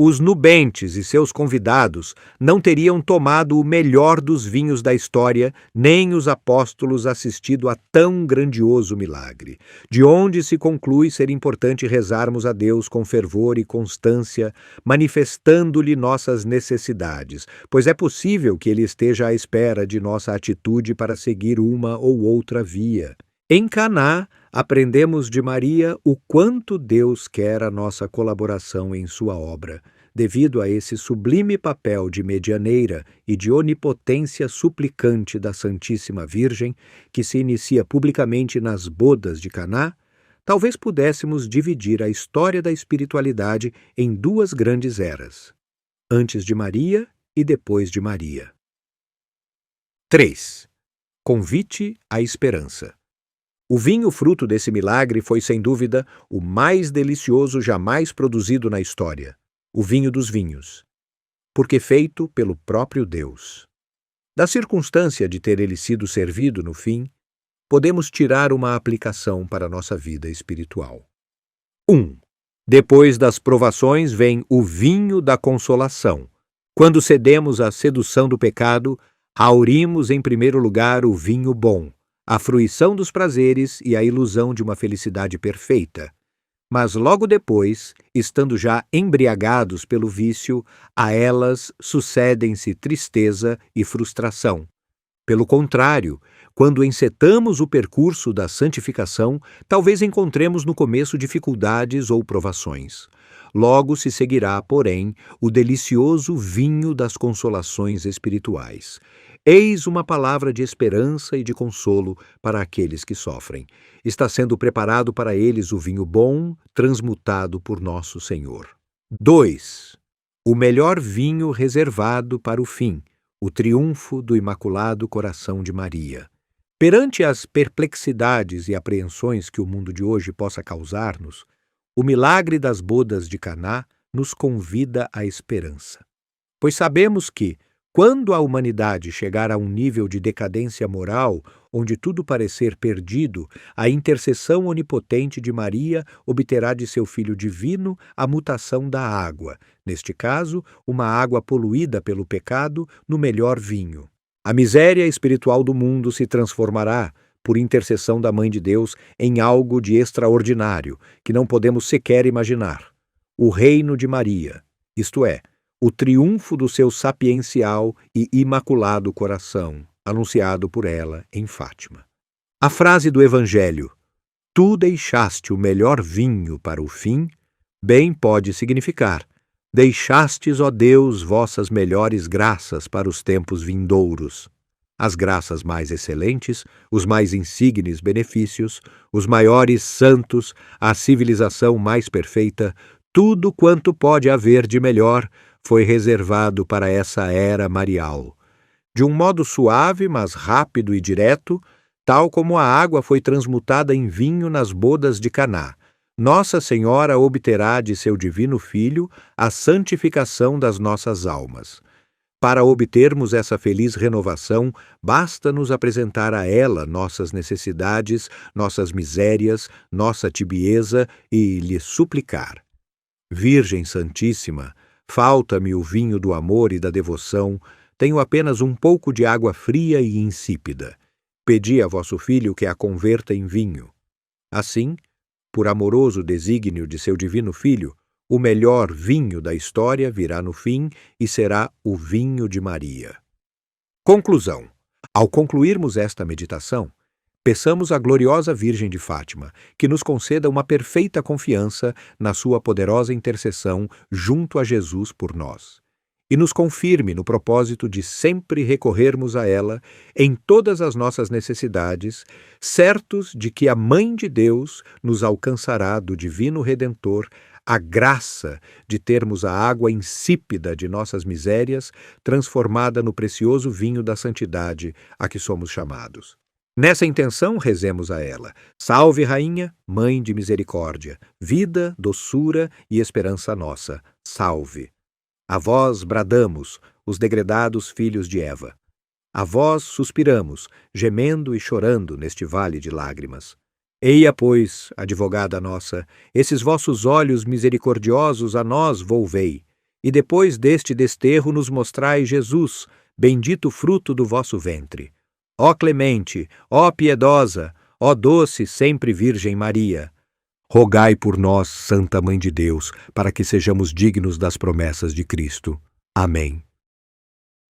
S1: os nubentes e seus convidados não teriam tomado o melhor dos vinhos da história, nem os apóstolos assistido a tão grandioso milagre, de onde se conclui ser importante rezarmos a Deus com fervor e constância, manifestando-lhe nossas necessidades, pois é possível que Ele esteja à espera de nossa atitude para seguir uma ou outra via. Em Caná, aprendemos de Maria o quanto Deus quer a nossa colaboração em sua obra, devido a esse sublime papel de medianeira e de onipotência suplicante da Santíssima Virgem, que se inicia publicamente nas bodas de Caná. Talvez pudéssemos dividir a história da espiritualidade em duas grandes eras, antes de Maria e depois de Maria. 3. Convite à esperança. O vinho fruto desse milagre foi, sem dúvida, o mais delicioso jamais produzido na história, o vinho dos vinhos, porque feito pelo próprio Deus. Da circunstância de ter ele sido servido no fim, podemos tirar uma aplicação para a nossa vida espiritual. 1. Depois das provações vem o vinho da consolação. Quando cedemos à sedução do pecado, aurimos em primeiro lugar o vinho bom, a fruição dos prazeres e a ilusão de uma felicidade perfeita. Mas logo depois, estando já embriagados pelo vício, a elas sucedem-se tristeza e frustração. Pelo contrário, quando encetamos o percurso da santificação, talvez encontremos no começo dificuldades ou provações. Logo se seguirá, porém, o delicioso vinho das consolações espirituais. Eis uma palavra de esperança e de consolo para aqueles que sofrem. Está sendo preparado para eles o vinho bom, transmutado por nosso Senhor. 2. O melhor vinho reservado para o fim, o triunfo do Imaculado Coração de Maria. Perante as perplexidades e apreensões que o mundo de hoje possa causar-nos, o milagre das bodas de Caná nos convida à esperança. Pois sabemos que, quando a humanidade chegar a um nível de decadência moral, onde tudo parecer perdido, a intercessão onipotente de Maria obterá de seu Filho divino a mutação da água, neste caso, uma água poluída pelo pecado, no melhor vinho. A miséria espiritual do mundo se transformará, por intercessão da Mãe de Deus, em algo de extraordinário, que não podemos sequer imaginar. O reino de Maria, isto é, o triunfo do seu sapiencial e imaculado coração, anunciado por ela em Fátima. A frase do Evangelho, "Tu deixaste o melhor vinho para o fim", bem pode significar, "Deixastes, ó Deus, vossas melhores graças para os tempos vindouros". as graças mais excelentes, os mais insignes benefícios, os maiores santos, a civilização mais perfeita, tudo quanto pode haver de melhor foi reservado para essa era marial. De um modo suave, mas rápido e direto, tal como a água foi transmutada em vinho nas bodas de Caná, Nossa Senhora obterá de seu divino Filho a santificação das nossas almas. Para obtermos essa feliz renovação, basta nos apresentar a ela nossas necessidades, nossas misérias, nossa tibieza e lhe suplicar: Virgem Santíssima, falta-me o vinho do amor e da devoção, tenho apenas um pouco de água fria e insípida. Pedi a vosso Filho que a converta em vinho. Assim, por amoroso desígnio de seu divino Filho, o melhor vinho da história virá no fim e será o vinho de Maria. Conclusão. Ao concluirmos esta meditação, peçamos à gloriosa Virgem de Fátima que nos conceda uma perfeita confiança na sua poderosa intercessão junto a Jesus por nós, e nos confirme no propósito de sempre recorrermos a ela em todas as nossas necessidades, certos de que a Mãe de Deus nos alcançará do Divino Redentor a graça de termos a água insípida de nossas misérias transformada no precioso vinho da santidade a que somos chamados. Nessa intenção, rezemos a ela: Salve, Rainha, Mãe de Misericórdia, vida, doçura e esperança nossa, salve. A vós bradamos, os degredados filhos de Eva. A vós suspiramos, gemendo e chorando neste vale de lágrimas. Eia, pois, advogada nossa, esses vossos olhos misericordiosos a nós volvei, e depois deste desterro nos mostrai Jesus, bendito fruto do vosso ventre. Ó clemente, ó piedosa, ó doce sempre Virgem Maria, rogai por nós, Santa Mãe de Deus, para que sejamos dignos das promessas de Cristo. Amém.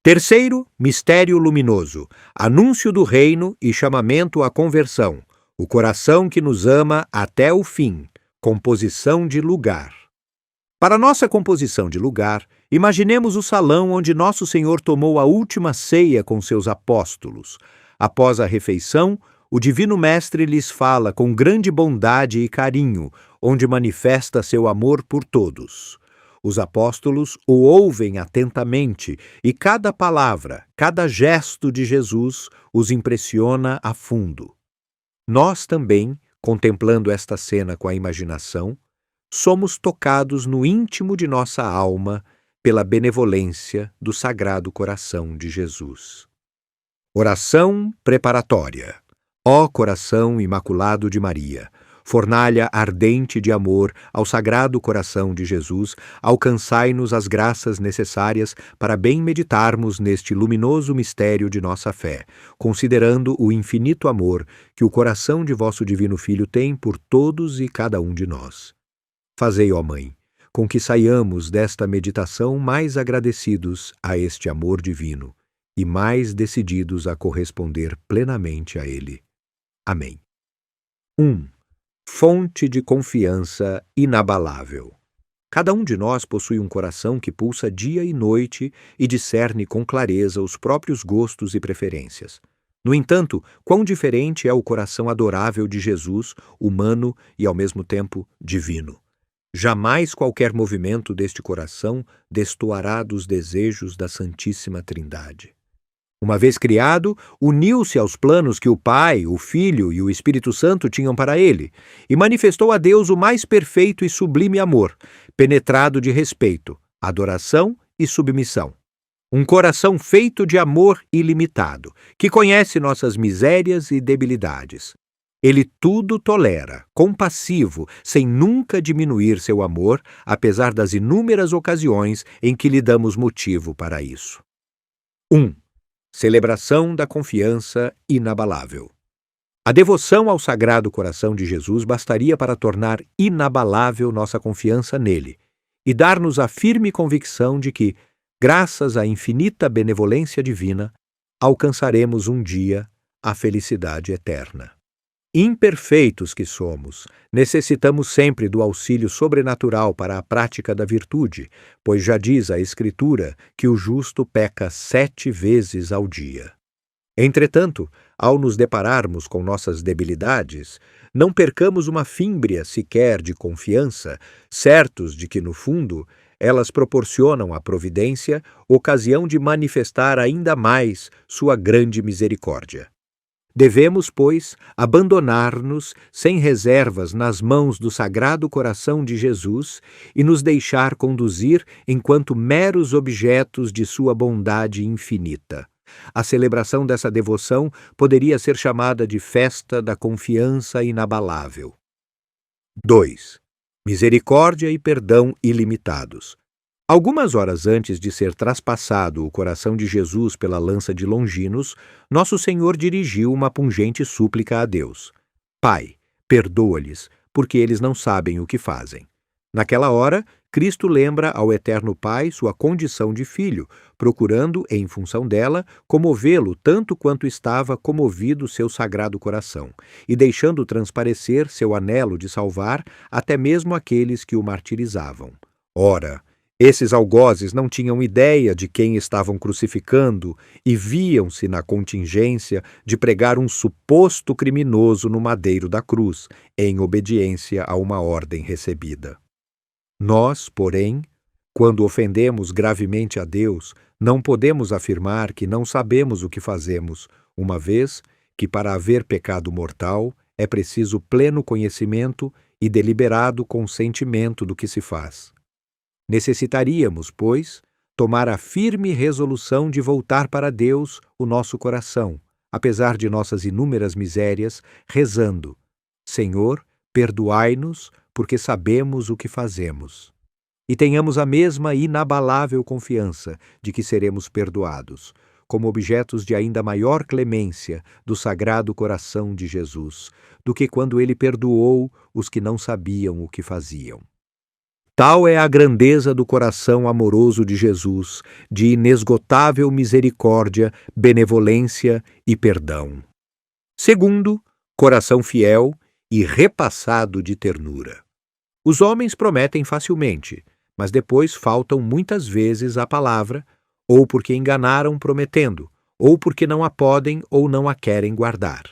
S1: Terceiro, mistério luminoso, anúncio do reino e chamamento à conversão. O coração que nos ama até o fim. Composição de lugar. Para nossa composição de lugar, imaginemos o salão onde Nosso Senhor tomou a última ceia com seus apóstolos. Após a refeição, o Divino Mestre lhes fala com grande bondade e carinho, onde manifesta seu amor por todos. Os apóstolos o ouvem atentamente e cada palavra, cada gesto de Jesus os impressiona a fundo. Nós também, contemplando esta cena com a imaginação, somos tocados no íntimo de nossa alma pela benevolência do Sagrado Coração de Jesus. Oração preparatória. Ó Coração Imaculado de Maria, fornalha ardente de amor ao Sagrado Coração de Jesus, alcançai-nos as graças necessárias para bem meditarmos neste luminoso mistério de nossa fé, considerando o infinito amor que o coração de vosso Divino Filho tem por todos e cada um de nós. Fazei, ó Mãe, com que saiamos desta meditação mais agradecidos a este amor divino e mais decididos a corresponder plenamente a ele. Amém. 1. Fonte de confiança inabalável. Cada um de nós possui um coração que pulsa dia e noite e discerne com clareza os próprios gostos e preferências. No entanto, quão diferente é o coração adorável de Jesus, humano e ao mesmo tempo divino. Jamais qualquer movimento deste coração destoará dos desejos da Santíssima Trindade. Uma vez criado, uniu-se aos planos que o Pai, o Filho e o Espírito Santo tinham para ele, e manifestou a Deus o mais perfeito e sublime amor, penetrado de respeito, adoração e submissão. Um coração feito de amor ilimitado, que conhece nossas misérias e debilidades. Ele tudo tolera, compassivo, sem nunca diminuir seu amor, apesar das inúmeras ocasiões em que lhe damos motivo para isso. 1. Celebração da confiança inabalável. A devoção ao Sagrado Coração de Jesus bastaria para tornar inabalável nossa confiança nele e dar-nos a firme convicção de que, graças à infinita benevolência divina, alcançaremos um dia a felicidade eterna. Imperfeitos que somos, necessitamos sempre do auxílio sobrenatural para a prática da virtude, pois já diz a Escritura que o justo peca 7 vezes ao dia. Entretanto, ao nos depararmos com nossas debilidades, não percamos uma fímbria sequer de confiança, certos de que, no fundo, elas proporcionam à providência ocasião de manifestar ainda mais sua grande misericórdia. Devemos, pois, abandonar-nos sem reservas nas mãos do Sagrado Coração de Jesus e nos deixar conduzir enquanto meros objetos de sua bondade infinita. A celebração dessa devoção poderia ser chamada de festa da confiança inabalável. 2. Misericórdia e perdão ilimitados. Algumas horas antes de ser traspassado o coração de Jesus pela lança de Longinos, Nosso Senhor dirigiu uma pungente súplica a Deus. Pai, perdoa-lhes, porque eles não sabem o que fazem. Naquela hora, Cristo lembra ao Eterno Pai sua condição de filho, procurando, em função dela, comovê-lo tanto quanto estava comovido seu sagrado coração, e deixando transparecer seu anelo de salvar até mesmo aqueles que o martirizavam. Ora, esses algozes não tinham ideia de quem estavam crucificando e viam-se na contingência de pregar um suposto criminoso no madeiro da cruz, em obediência a uma ordem recebida. Nós, porém, quando ofendemos gravemente a Deus, não podemos afirmar que não sabemos o que fazemos, uma vez que, para haver pecado mortal, é preciso pleno conhecimento e deliberado consentimento do que se faz. Necessitaríamos, pois, tomar a firme resolução de voltar para Deus o nosso coração, apesar de nossas inúmeras misérias, rezando: Senhor, perdoai-nos, porque sabemos o que fazemos. E tenhamos a mesma inabalável confiança de que seremos perdoados, como objetos de ainda maior clemência do Sagrado Coração de Jesus, do que quando ele perdoou os que não sabiam o que faziam. Tal é a grandeza do coração amoroso de Jesus, de inesgotável misericórdia, benevolência e perdão. Segundo, coração fiel e repassado de ternura. Os homens prometem facilmente, mas depois faltam muitas vezes à palavra, ou porque enganaram prometendo, ou porque não a podem ou não a querem guardar.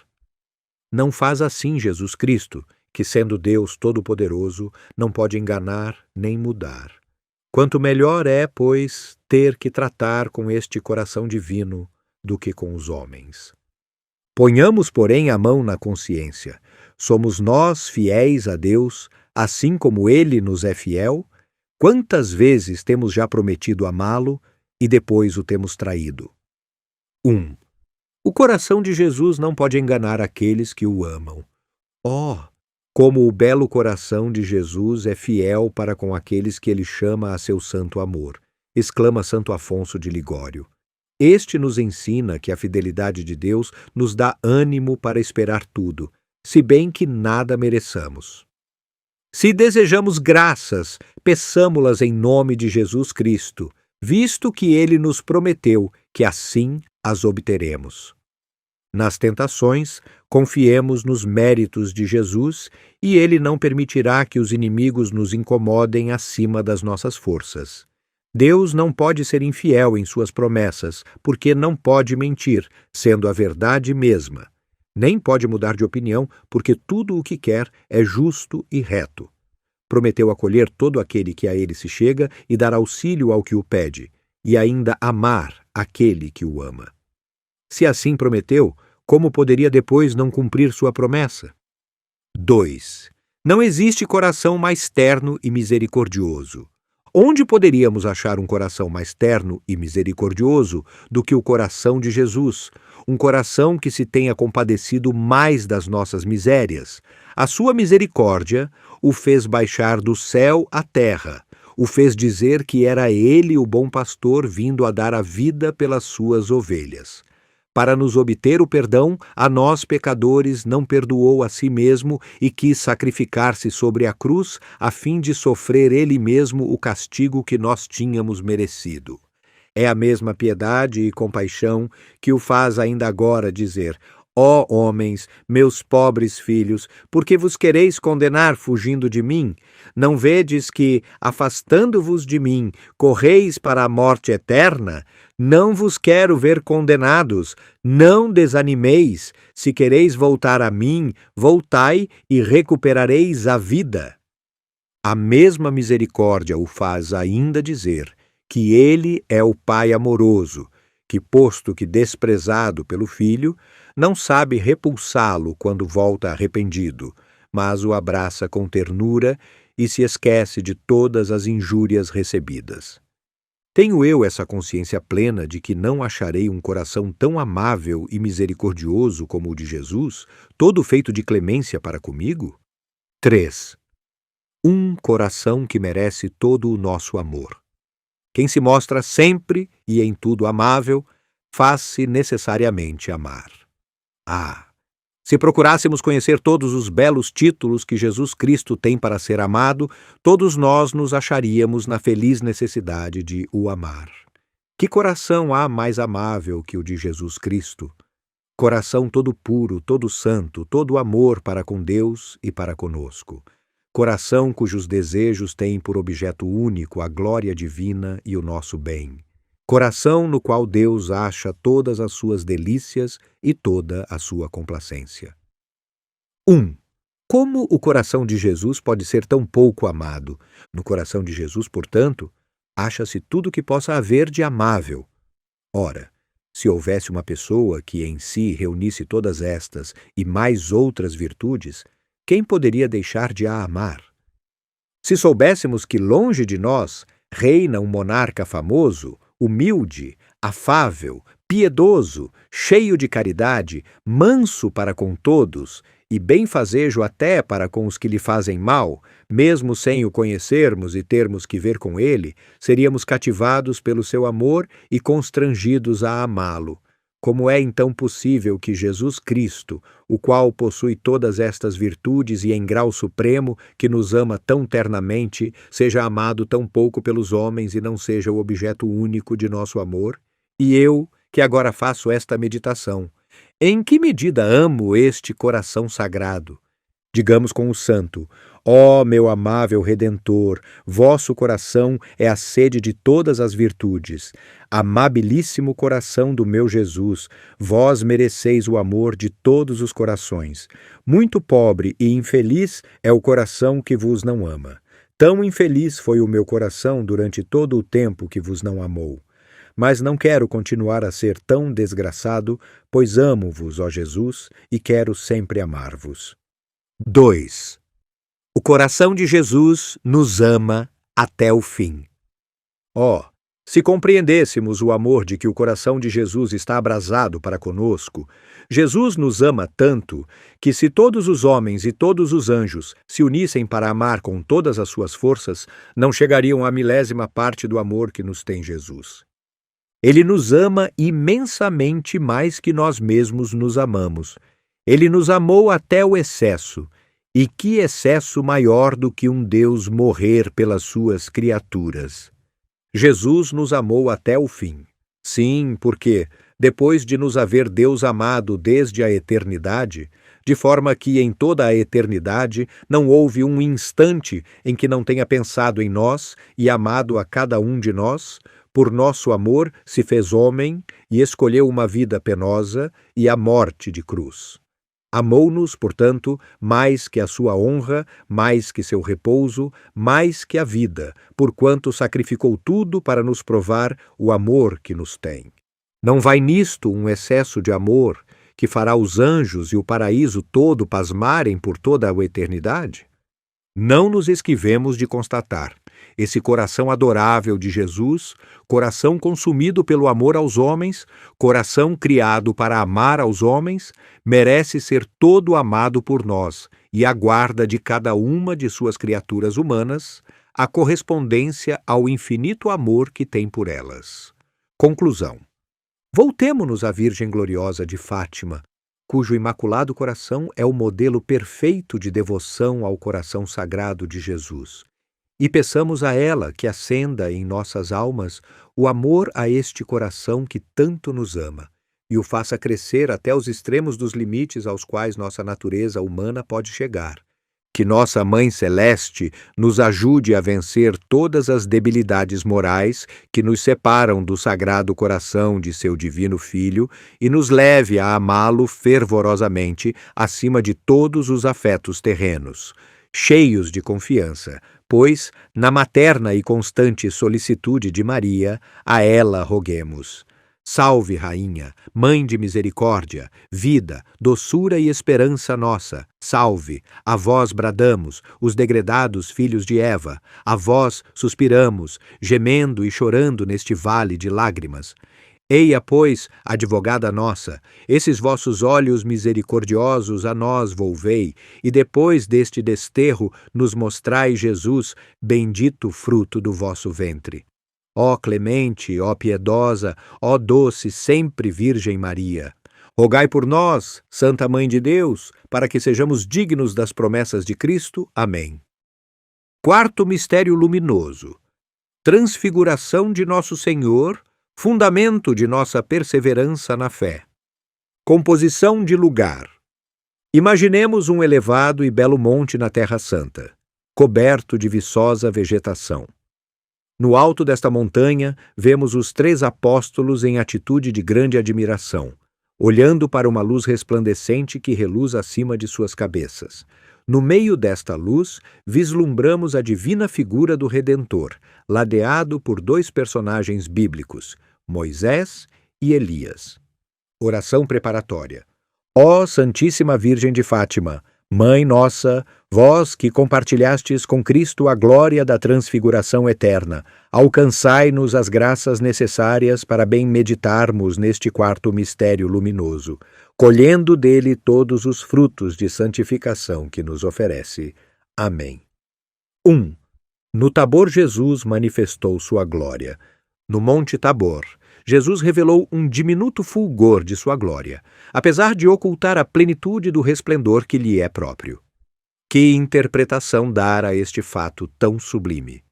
S1: Não faz assim Jesus Cristo, que, sendo Deus Todo-Poderoso, não pode enganar nem mudar. Quanto melhor é, pois, ter que tratar com este coração divino do que com os homens. Ponhamos, porém, a mão na consciência. Somos nós fiéis a Deus, assim como Ele nos é fiel? Quantas vezes temos já prometido amá-lo e depois o temos traído? 1. O coração de Jesus não pode enganar aqueles que o amam. Oh, como o belo coração de Jesus é fiel para com aqueles que ele chama a seu santo amor, exclama Santo Afonso de Ligório. Este nos ensina que a fidelidade de Deus nos dá ânimo para esperar tudo, se bem que nada mereçamos. Se desejamos graças, peçamo-las em nome de Jesus Cristo, visto que ele nos prometeu que assim as obteremos. Nas tentações, confiemos nos méritos de Jesus e ele não permitirá que os inimigos nos incomodem acima das nossas forças. Deus não pode ser infiel em suas promessas, porque não pode mentir, sendo a verdade mesma. Nem pode mudar de opinião, porque tudo o que quer é justo e reto. Prometeu acolher todo aquele que a ele se chega e dar auxílio ao que o pede, e ainda amar aquele que o ama. Se assim prometeu, como poderia depois não cumprir sua promessa? 2. Não existe coração mais terno e misericordioso. Onde poderíamos achar um coração mais terno e misericordioso do que o coração de Jesus, um coração que se tenha compadecido mais das nossas misérias? A sua misericórdia o fez baixar do céu à terra, o fez dizer que era ele o bom pastor vindo a dar a vida pelas suas ovelhas. Para nos obter o perdão, a nós, pecadores, não perdoou a si mesmo e quis sacrificar-se sobre a cruz, a fim de sofrer ele mesmo o castigo que nós tínhamos merecido. É a mesma piedade e compaixão que o faz ainda agora dizer: Ó homens, meus pobres filhos, por que vos quereis condenar fugindo de mim? Não vedes que, afastando-vos de mim, correis para a morte eterna? Não vos quero ver condenados, não desanimeis. Se quereis voltar a mim, voltai e recuperareis a vida. A mesma misericórdia o faz ainda dizer que ele é o Pai amoroso, que, posto que desprezado pelo Filho, não sabe repulsá-lo quando volta arrependido, mas o abraça com ternura e se esquece de todas as injúrias recebidas. Tenho eu essa consciência plena de que não acharei um coração tão amável e misericordioso como o de Jesus, todo feito de clemência para comigo? 3. Um coração que merece todo o nosso amor. Quem se mostra sempre e em tudo amável, faz-se necessariamente amar. Se procurássemos conhecer todos os belos títulos que Jesus Cristo tem para ser amado, todos nós nos acharíamos na feliz necessidade de o amar. Que coração há mais amável que o de Jesus Cristo? Coração todo puro, todo santo, todo amor para com Deus e para conosco. Coração cujos desejos têm por objeto único a glória divina e o nosso bem. Coração no qual Deus acha todas as suas delícias e toda a sua complacência. 1. Como o coração de Jesus pode ser tão pouco amado? No coração de Jesus, portanto, acha-se tudo que possa haver de amável. Ora, se houvesse uma pessoa que em si reunisse todas estas e mais outras virtudes, quem poderia deixar de a amar? Se soubéssemos que longe de nós reina um monarca famoso, humilde, afável, piedoso, cheio de caridade, manso para com todos e benfazejo até para com os que lhe fazem mal, mesmo sem o conhecermos e termos que ver com ele, seríamos cativados pelo seu amor e constrangidos a amá-lo. Como é então possível que Jesus Cristo, o qual possui todas estas virtudes e em grau supremo, que nos ama tão ternamente, seja amado tão pouco pelos homens e não seja o objeto único de nosso amor? E eu, que agora faço esta meditação, em que medida amo este coração sagrado? Digamos com o santo: ó meu amável Redentor, vosso coração é a sede de todas as virtudes. Amabilíssimo coração do meu Jesus, vós mereceis o amor de todos os corações. Muito pobre e infeliz é o coração que vos não ama. Tão infeliz foi o meu coração durante todo o tempo que vos não amou. Mas não quero continuar a ser tão desgraçado, pois amo-vos, ó Jesus, e quero sempre amar-vos. 2. O coração de Jesus nos ama até o fim. Se compreendêssemos o amor de que o coração de Jesus está abrasado para conosco, Jesus nos ama tanto que, se todos os homens e todos os anjos se unissem para amar com todas as suas forças, não chegariam à milésima parte do amor que nos tem Jesus. Ele nos ama imensamente mais que nós mesmos nos amamos. Ele nos amou até o excesso. E que excesso maior do que um Deus morrer pelas suas criaturas? Jesus nos amou até o fim. Sim, porque, depois de nos haver Deus amado desde a eternidade, de forma que em toda a eternidade não houve um instante em que não tenha pensado em nós e amado a cada um de nós, por nosso amor se fez homem e escolheu uma vida penosa e a morte de cruz. Amou-nos, portanto, mais que a sua honra, mais que seu repouso, mais que a vida, porquanto sacrificou tudo para nos provar o amor que nos tem. Não vai nisto um excesso de amor que fará os anjos e o paraíso todo pasmarem por toda a eternidade? Não nos esquivemos de constatar. Esse coração adorável de Jesus, coração consumido pelo amor aos homens, coração criado para amar aos homens, merece ser todo amado por nós e aguarda de cada uma de suas criaturas humanas a correspondência ao infinito amor que tem por elas. Conclusão. Voltemo-nos à Virgem Gloriosa de Fátima, cujo Imaculado Coração é o modelo perfeito de devoção ao coração sagrado de Jesus. E peçamos a ela que acenda em nossas almas o amor a este coração que tanto nos ama, e o faça crescer até os extremos dos limites aos quais nossa natureza humana pode chegar. Que nossa Mãe Celeste nos ajude a vencer todas as debilidades morais que nos separam do Sagrado Coração de seu Divino Filho e nos leve a amá-lo fervorosamente acima de todos os afetos terrenos, cheios de confiança, pois, na materna e constante solicitude de Maria, a ela roguemos. Salve, Rainha, Mãe de misericórdia, vida, doçura e esperança nossa. Salve, a vós bradamos, os degredados filhos de Eva, a vós suspiramos, gemendo e chorando neste vale de lágrimas. Eia, pois, advogada nossa, esses vossos olhos misericordiosos a nós volvei, e depois deste desterro nos mostrai Jesus, bendito fruto do vosso ventre. Ó clemente, ó piedosa, ó doce sempre Virgem Maria, rogai por nós, Santa Mãe de Deus, para que sejamos dignos das promessas de Cristo. Amém. Quarto mistério luminoso: transfiguração de Nosso Senhor, fundamento de nossa perseverança na fé. Composição de lugar. Imaginemos um elevado e belo monte na Terra Santa, coberto de viçosa vegetação. No alto desta montanha, vemos os 3 apóstolos em atitude de grande admiração, olhando para uma luz resplandecente que reluz acima de suas cabeças. No meio desta luz, vislumbramos a divina figura do Redentor, ladeado por 2 personagens bíblicos, Moisés e Elias. Oração preparatória. Ó Santíssima Virgem de Fátima, Mãe nossa, vós que compartilhastes com Cristo a glória da transfiguração eterna, alcançai-nos as graças necessárias para bem meditarmos neste quarto mistério luminoso, colhendo dele todos os frutos de santificação que nos oferece. Amém. 1. No Tabor Jesus manifestou sua glória. No Monte Tabor, Jesus revelou um diminuto fulgor de sua glória, apesar de ocultar a plenitude do resplendor que lhe é próprio. Que interpretação dar a este fato tão sublime?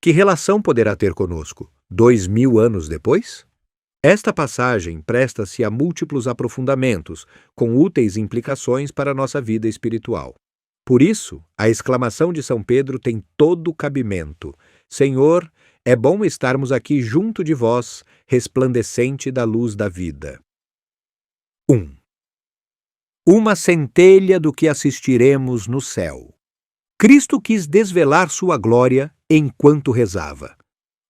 S1: Que relação poderá ter conosco, 2000 anos depois? Esta passagem presta-se a múltiplos aprofundamentos, com úteis implicações para a nossa vida espiritual. Por isso, a exclamação de São Pedro tem todo o cabimento: Senhor, é bom estarmos aqui junto de vós, resplandecente da luz da vida. 1. Uma centelha do que assistiremos no céu. Cristo quis desvelar sua glória enquanto rezava.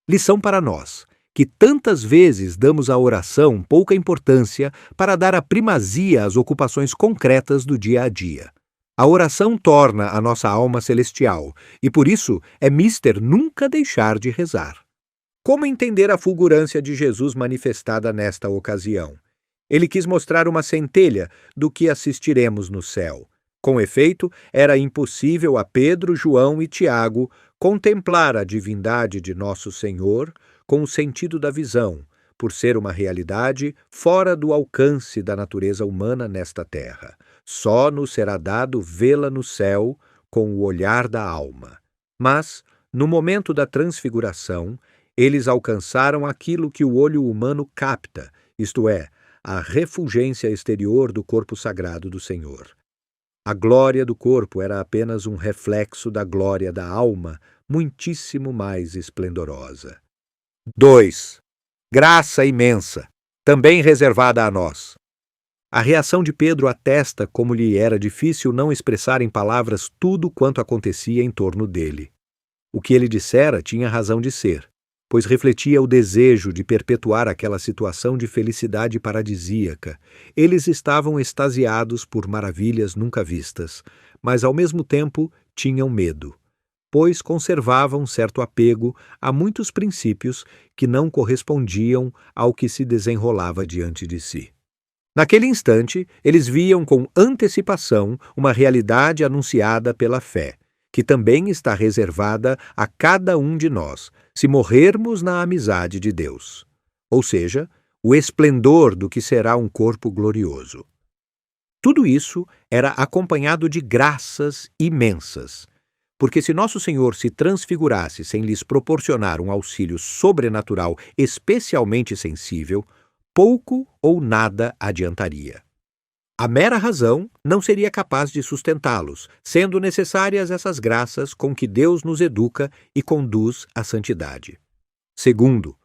S1: Lição para nós, que tantas vezes damos à oração pouca importância para dar a primazia às ocupações concretas do dia a dia. A oração torna a nossa alma celestial e, por isso, é mister nunca deixar de rezar. Como entender a fulgurância de Jesus manifestada nesta ocasião? Ele quis mostrar uma centelha do que assistiremos no céu. Com efeito, era impossível a Pedro, João e Tiago contemplar a divindade de Nosso Senhor com o sentido da visão, por ser uma realidade fora do alcance da natureza humana nesta terra. Só nos será dado vê-la no céu com o olhar da alma. Mas, no momento da transfiguração, eles alcançaram aquilo que o olho humano capta, isto é, a refulgência exterior do corpo sagrado do Senhor. A glória do corpo era apenas um reflexo da glória da alma, muitíssimo mais esplendorosa. 2. Graça imensa, também reservada a nós. A reação de Pedro atesta como lhe era difícil não expressar em palavras tudo quanto acontecia em torno dele. O que ele dissera tinha razão de ser, pois refletia o desejo de perpetuar aquela situação de felicidade paradisíaca. Eles estavam extasiados por maravilhas nunca vistas, mas ao mesmo tempo tinham medo, pois conservavam certo apego a muitos princípios que não correspondiam ao que se desenrolava diante de si. Naquele instante, eles viam com antecipação uma realidade anunciada pela fé, que também está reservada a cada um de nós, se morrermos na amizade de Deus. Ou seja, o esplendor do que será um corpo glorioso. Tudo isso era acompanhado de graças imensas, porque se Nosso Senhor se transfigurasse sem lhes proporcionar um auxílio sobrenatural especialmente sensível, pouco ou nada adiantaria. A mera razão não seria capaz de sustentá-los, sendo necessárias essas graças com que Deus nos educa e conduz à santidade. Segundo,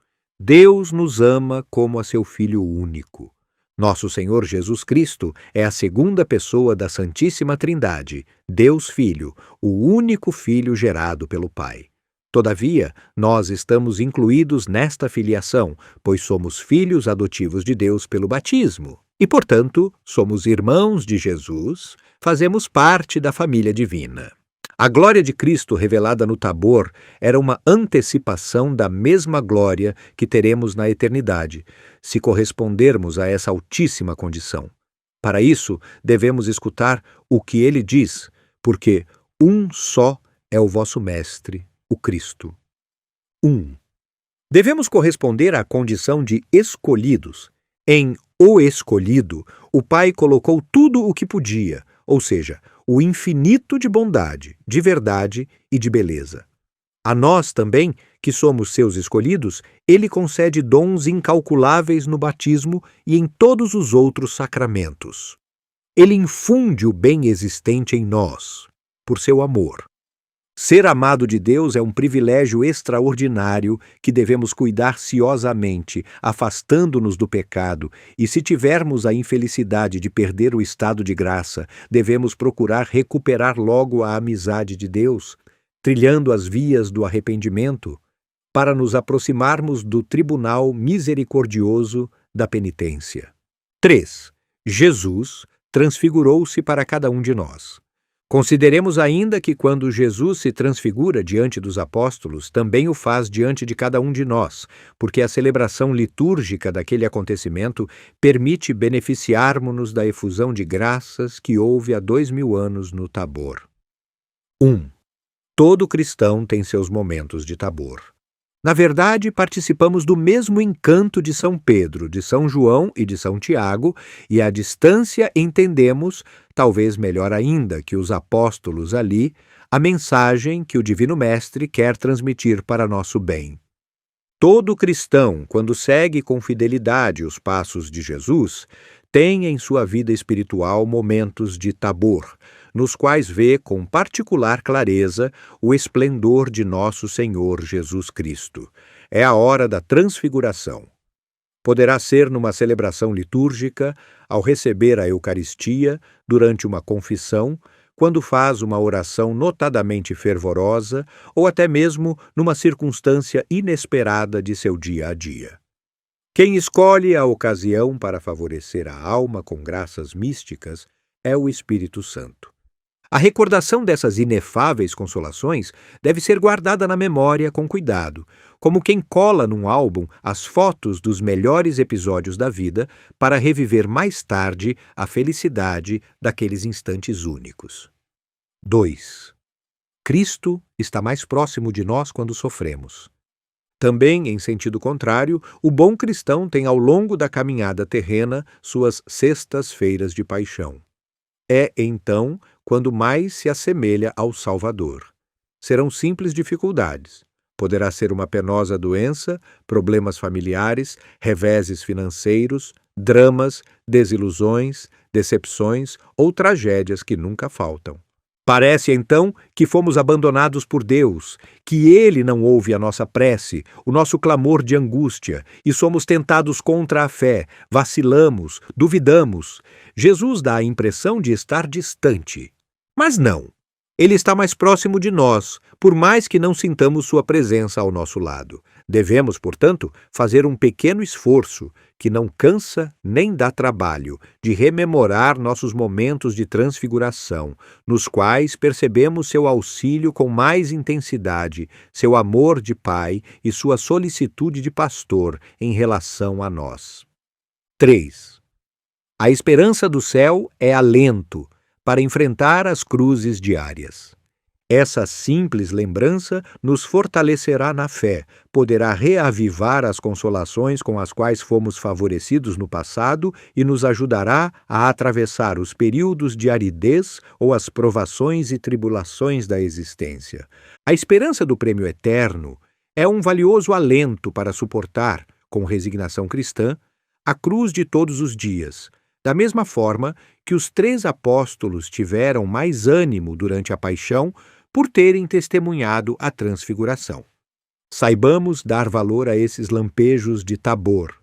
S1: Deus nos ama como a seu Filho único. Nosso Senhor Jesus Cristo é a segunda pessoa da Santíssima Trindade, Deus Filho, o único Filho gerado pelo Pai. Todavia, nós estamos incluídos nesta filiação, pois somos filhos adotivos de Deus pelo batismo. E, portanto, somos irmãos de Jesus, fazemos parte da família divina. A glória de Cristo revelada no Tabor era uma antecipação da mesma glória que teremos na eternidade, se correspondermos a essa altíssima condição. Para isso, devemos escutar o que ele diz, porque um só é o vosso Mestre, o Cristo. 1. Devemos corresponder à condição de escolhidos. Em O Escolhido, o Pai colocou tudo o que podia, ou seja, o infinito de bondade, de verdade e de beleza. A nós também, que somos seus escolhidos, ele concede dons incalculáveis no batismo e em todos os outros sacramentos. Ele infunde o bem existente em nós, por seu amor. Ser amado de Deus é um privilégio extraordinário que devemos cuidar ciosamente, afastando-nos do pecado, e se tivermos a infelicidade de perder o estado de graça, devemos procurar recuperar logo a amizade de Deus, trilhando as vias do arrependimento, para nos aproximarmos do tribunal misericordioso da penitência. 3. Jesus transfigurou-se para cada um de nós. Consideremos ainda que quando Jesus se transfigura diante dos apóstolos, também o faz diante de cada um de nós, porque a celebração litúrgica daquele acontecimento permite beneficiarmos-nos da efusão de graças que houve há 2000 anos no Tabor. 1. Todo cristão tem seus momentos de Tabor. Na verdade, participamos do mesmo encanto de São Pedro, de São João e de São Tiago, e à distância entendemos, talvez melhor ainda que os apóstolos ali, a mensagem que o Divino Mestre quer transmitir para nosso bem. Todo cristão, quando segue com fidelidade os passos de Jesus, tem em sua vida espiritual momentos de Tabor, nos quais vê com particular clareza o esplendor de nosso Senhor Jesus Cristo. É a hora da transfiguração. Poderá ser numa celebração litúrgica, ao receber a Eucaristia, durante uma confissão, quando faz uma oração notadamente fervorosa, ou até mesmo numa circunstância inesperada de seu dia a dia. Quem escolhe a ocasião para favorecer a alma com graças místicas é o Espírito Santo. A recordação dessas inefáveis consolações deve ser guardada na memória com cuidado, como quem cola num álbum as fotos dos melhores episódios da vida para reviver mais tarde a felicidade daqueles instantes únicos. 2. Cristo está mais próximo de nós quando sofremos. Também, em sentido contrário, o bom cristão tem ao longo da caminhada terrena suas sextas-feiras de paixão. É, então, quando mais se assemelha ao Salvador. Serão simples dificuldades. Poderá ser uma penosa doença, problemas familiares, reveses financeiros, dramas, desilusões, decepções ou tragédias que nunca faltam. Parece, então, que fomos abandonados por Deus, que Ele não ouve a nossa prece, o nosso clamor de angústia, e somos tentados contra a fé, vacilamos, duvidamos. Jesus dá a impressão de estar distante. Mas não. Ele está mais próximo de nós, por mais que não sintamos sua presença ao nosso lado. Devemos, portanto, fazer um pequeno esforço, que não cansa nem dá trabalho, de rememorar nossos momentos de transfiguração, nos quais percebemos seu auxílio com mais intensidade, seu amor de Pai e sua solicitude de pastor em relação a nós. 3. A esperança do céu é alento para enfrentar as cruzes diárias. Essa simples lembrança nos fortalecerá na fé, poderá reavivar as consolações com as quais fomos favorecidos no passado e nos ajudará a atravessar os períodos de aridez ou as provações e tribulações da existência. A esperança do prêmio eterno é um valioso alento para suportar, com resignação cristã, a cruz de todos os dias, da mesma forma que os 3 apóstolos tiveram mais ânimo durante a paixão por terem testemunhado a transfiguração. Saibamos dar valor a esses lampejos de Tabor,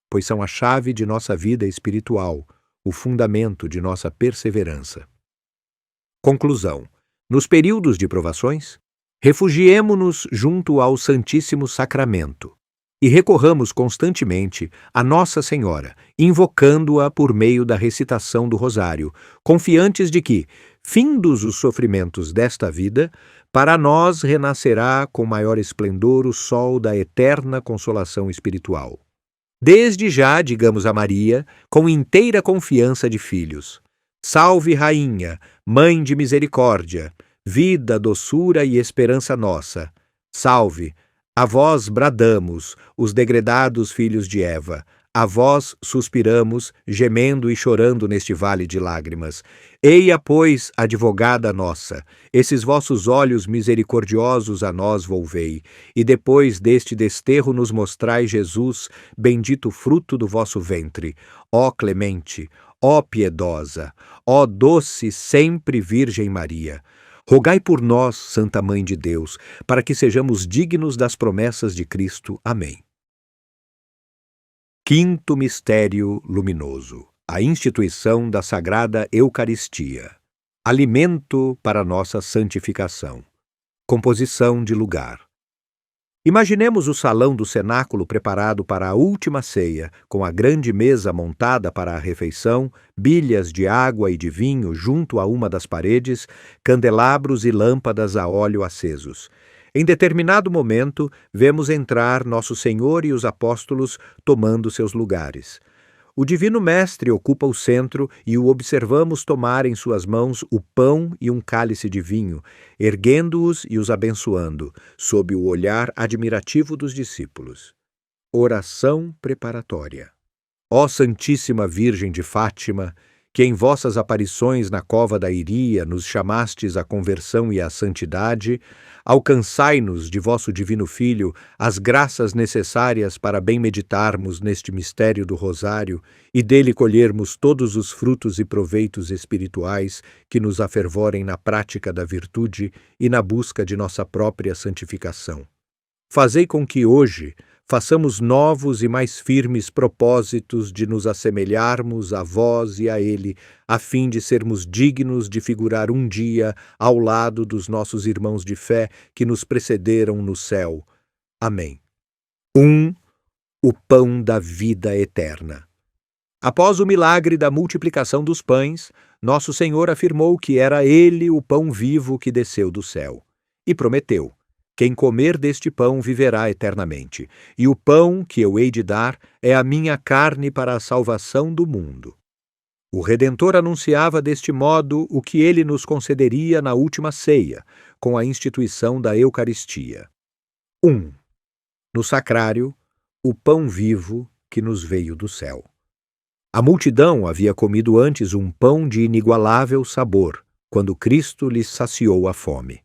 S1: pois são a chave de nossa vida espiritual, o fundamento de nossa perseverança. Conclusão. Nos períodos de provações, refugiemo-nos junto ao Santíssimo Sacramento e recorramos constantemente a Nossa Senhora, invocando-a por meio da recitação do Rosário, confiantes de que, findos os sofrimentos desta vida, para nós renascerá com maior esplendor o sol da eterna consolação espiritual. Desde já, digamos a Maria, com inteira confiança de filhos: Salve, Rainha, Mãe de Misericórdia, vida, doçura e esperança nossa. Salve, a vós bradamos, os degredados filhos de Eva. A vós suspiramos, gemendo e chorando neste vale de lágrimas. Eia, pois, advogada nossa, esses vossos olhos misericordiosos a nós volvei, e depois deste desterro nos mostrai Jesus, bendito fruto do vosso ventre. Ó clemente, ó piedosa, ó doce sempre Virgem Maria, rogai por nós, Santa Mãe de Deus, para que sejamos dignos das promessas de Cristo. Amém. Quinto mistério luminoso: a instituição da Sagrada Eucaristia, alimento para nossa santificação. Composição de lugar. Imaginemos o salão do cenáculo preparado para a última ceia, com a grande mesa montada para a refeição, bilhas de água e de vinho junto a uma das paredes, candelabros e lâmpadas a óleo acesos. Em determinado momento, vemos entrar Nosso Senhor e os apóstolos tomando seus lugares. O Divino Mestre ocupa o centro e o observamos tomar em suas mãos o pão e um cálice de vinho, erguendo-os e os abençoando, sob o olhar admirativo dos discípulos. Oração preparatória. Ó Santíssima Virgem de Fátima, que em vossas aparições na cova da Iria nos chamastes à conversão e à santidade, alcançai-nos de vosso divino Filho as graças necessárias para bem meditarmos neste mistério do Rosário e dele colhermos todos os frutos e proveitos espirituais que nos afervorem na prática da virtude e na busca de nossa própria santificação. Fazei com que hoje façamos novos e mais firmes propósitos de nos assemelharmos a vós e a Ele, a fim de sermos dignos de figurar um dia ao lado dos nossos irmãos de fé que nos precederam no céu. Amém. 1. O pão da vida eterna. Após o milagre da multiplicação dos pães, Nosso Senhor afirmou que era Ele o pão vivo que desceu do céu, e prometeu: quem comer deste pão viverá eternamente, e o pão que eu hei de dar é a minha carne para a salvação do mundo. O Redentor anunciava deste modo o que ele nos concederia na última ceia, com a instituição da Eucaristia. 1. No sacrário, o pão vivo que nos veio do céu. A multidão havia comido antes um pão de inigualável sabor, quando Cristo lhes saciou a fome.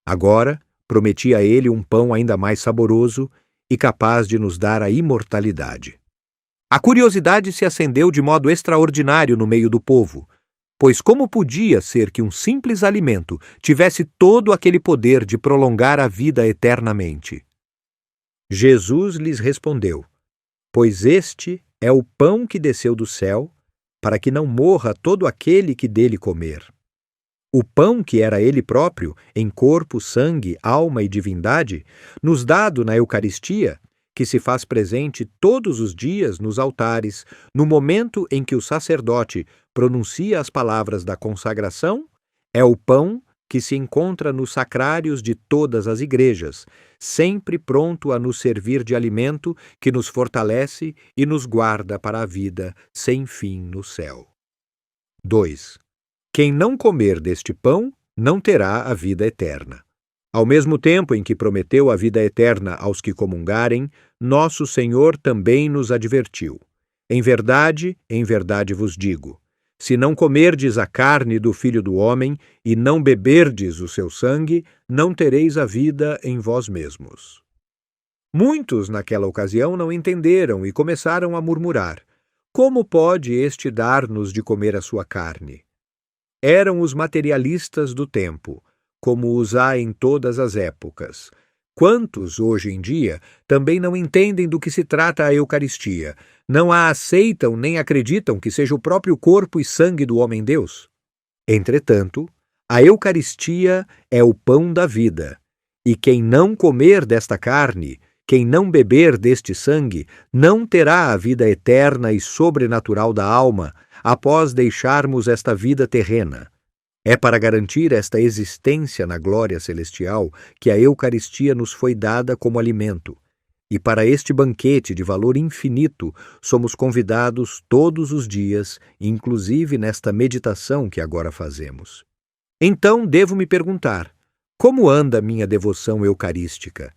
S1: Agora, prometia a ele um pão ainda mais saboroso e capaz de nos dar a imortalidade. A curiosidade se acendeu de modo extraordinário no meio do povo, pois como podia ser que um simples alimento tivesse todo aquele poder de prolongar a vida eternamente? Jesus lhes respondeu: pois este é o pão que desceu do céu, para que não morra todo aquele que dele comer. O pão que era ele próprio, em corpo, sangue, alma e divindade, nos dado na Eucaristia, que se faz presente todos os dias nos altares, no momento em que o sacerdote pronuncia as palavras da consagração, é o pão que se encontra nos sacrários de todas as igrejas, sempre pronto a nos servir de alimento que nos fortalece e nos guarda para a vida sem fim no céu. 2. Quem não comer deste pão não terá a vida eterna. Ao mesmo tempo em que prometeu a vida eterna aos que comungarem, Nosso Senhor também nos advertiu: em verdade vos digo, se não comerdes a carne do Filho do Homem e não beberdes o seu sangue, não tereis a vida em vós mesmos. Muitos, naquela ocasião, não entenderam e começaram a murmurar: como pode este dar-nos de comer a sua carne? Eram os materialistas do tempo, como os há em todas as épocas. Quantos, hoje em dia, também não entendem do que se trata a Eucaristia, não a aceitam nem acreditam que seja o próprio corpo e sangue do homem-Deus? Entretanto, a Eucaristia é o pão da vida, e quem não comer desta carne, quem não beber deste sangue, não terá a vida eterna e sobrenatural da alma após deixarmos esta vida terrena. É para garantir esta existência na glória celestial que a Eucaristia nos foi dada como alimento. E para este banquete de valor infinito somos convidados todos os dias, inclusive nesta meditação que agora fazemos. Então devo me perguntar: como anda minha devoção eucarística?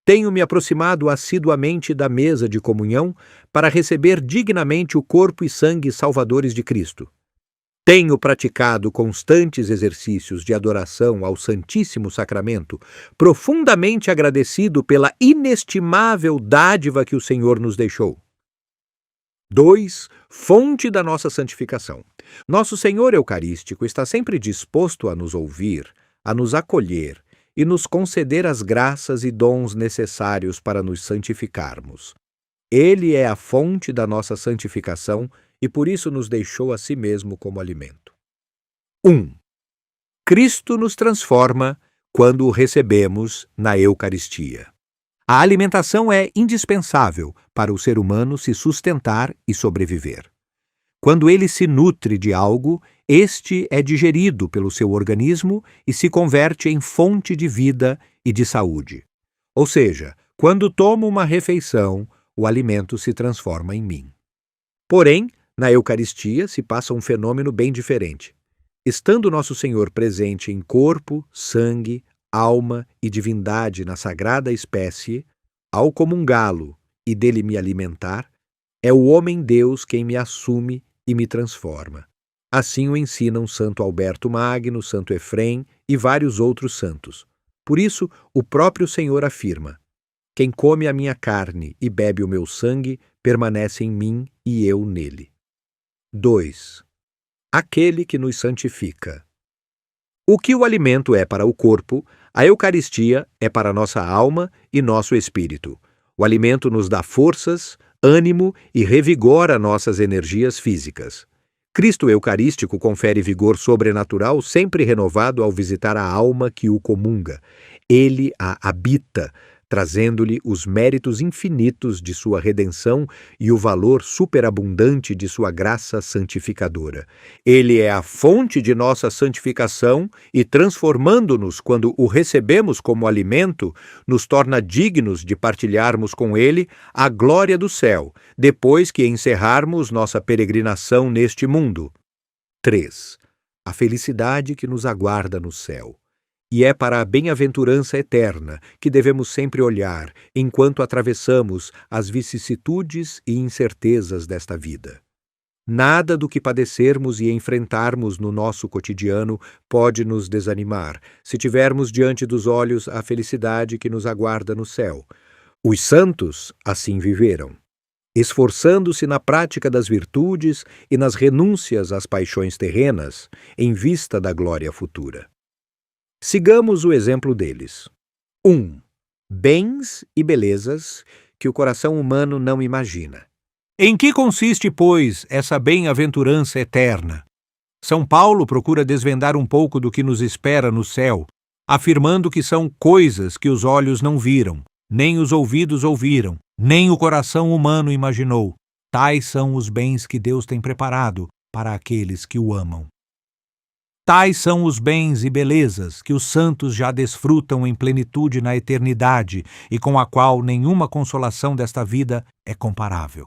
S1: Tenho me aproximado assiduamente da mesa de comunhão para receber dignamente o corpo e sangue salvadores de Cristo. Tenho praticado constantes exercícios de adoração ao Santíssimo Sacramento, profundamente agradecido pela inestimável dádiva que o Senhor nos deixou. 2. Fonte da nossa santificação. Nosso Senhor Eucarístico está sempre disposto a nos ouvir, a nos acolher e nos conceder as graças e dons necessários para nos santificarmos. Ele é a fonte da nossa santificação e por isso nos deixou a si mesmo como alimento. 1. Cristo nos transforma quando o recebemos na Eucaristia. A alimentação é indispensável para o ser humano se sustentar e sobreviver. Quando ele se nutre de algo, este é digerido pelo seu organismo e se converte em fonte de vida e de saúde. Ou seja, quando tomo uma refeição, o alimento se transforma em mim. Porém, na Eucaristia se passa um fenômeno bem diferente. Estando Nosso Senhor presente em corpo, sangue, alma e divindade na sagrada espécie, ao comungá-lo e dele me alimentar, é o homem-Deus quem me assume e me transforma. Assim o ensinam Santo Alberto Magno, Santo Efrem e vários outros santos. Por isso, o próprio Senhor afirma: quem come a minha carne e bebe o meu sangue permanece em mim e eu nele. 2. Aquele que nos santifica. O que o alimento é para o corpo, a Eucaristia é para nossa alma e nosso espírito. O alimento nos dá forças, ânimo e revigora nossas energias físicas. Cristo Eucarístico confere vigor sobrenatural sempre renovado ao visitar a alma que o comunga. Ele a habita, trazendo-lhe os méritos infinitos de sua redenção e o valor superabundante de sua graça santificadora. Ele é a fonte de nossa santificação e, transformando-nos quando o recebemos como alimento, nos torna dignos de partilharmos com ele a glória do céu, depois que encerrarmos nossa peregrinação neste mundo. 3. A felicidade que nos aguarda no céu. E é para a bem-aventurança eterna que devemos sempre olhar, enquanto atravessamos as vicissitudes e incertezas desta vida. Nada do que padecermos e enfrentarmos no nosso cotidiano pode nos desanimar, se tivermos diante dos olhos a felicidade que nos aguarda no céu. Os santos assim viveram, esforçando-se na prática das virtudes e nas renúncias às paixões terrenas, em vista da glória futura. Sigamos o exemplo deles. 1. Bens e belezas que o coração humano não imagina. Em que consiste, pois, essa bem-aventurança eterna? São Paulo procura desvendar um pouco do que nos espera no céu, afirmando que são coisas que os olhos não viram, nem os ouvidos ouviram, nem o coração humano imaginou. Tais são os bens que Deus tem preparado para aqueles que o amam. Tais são os bens e belezas que os santos já desfrutam em plenitude na eternidade e com a qual nenhuma consolação desta vida é comparável.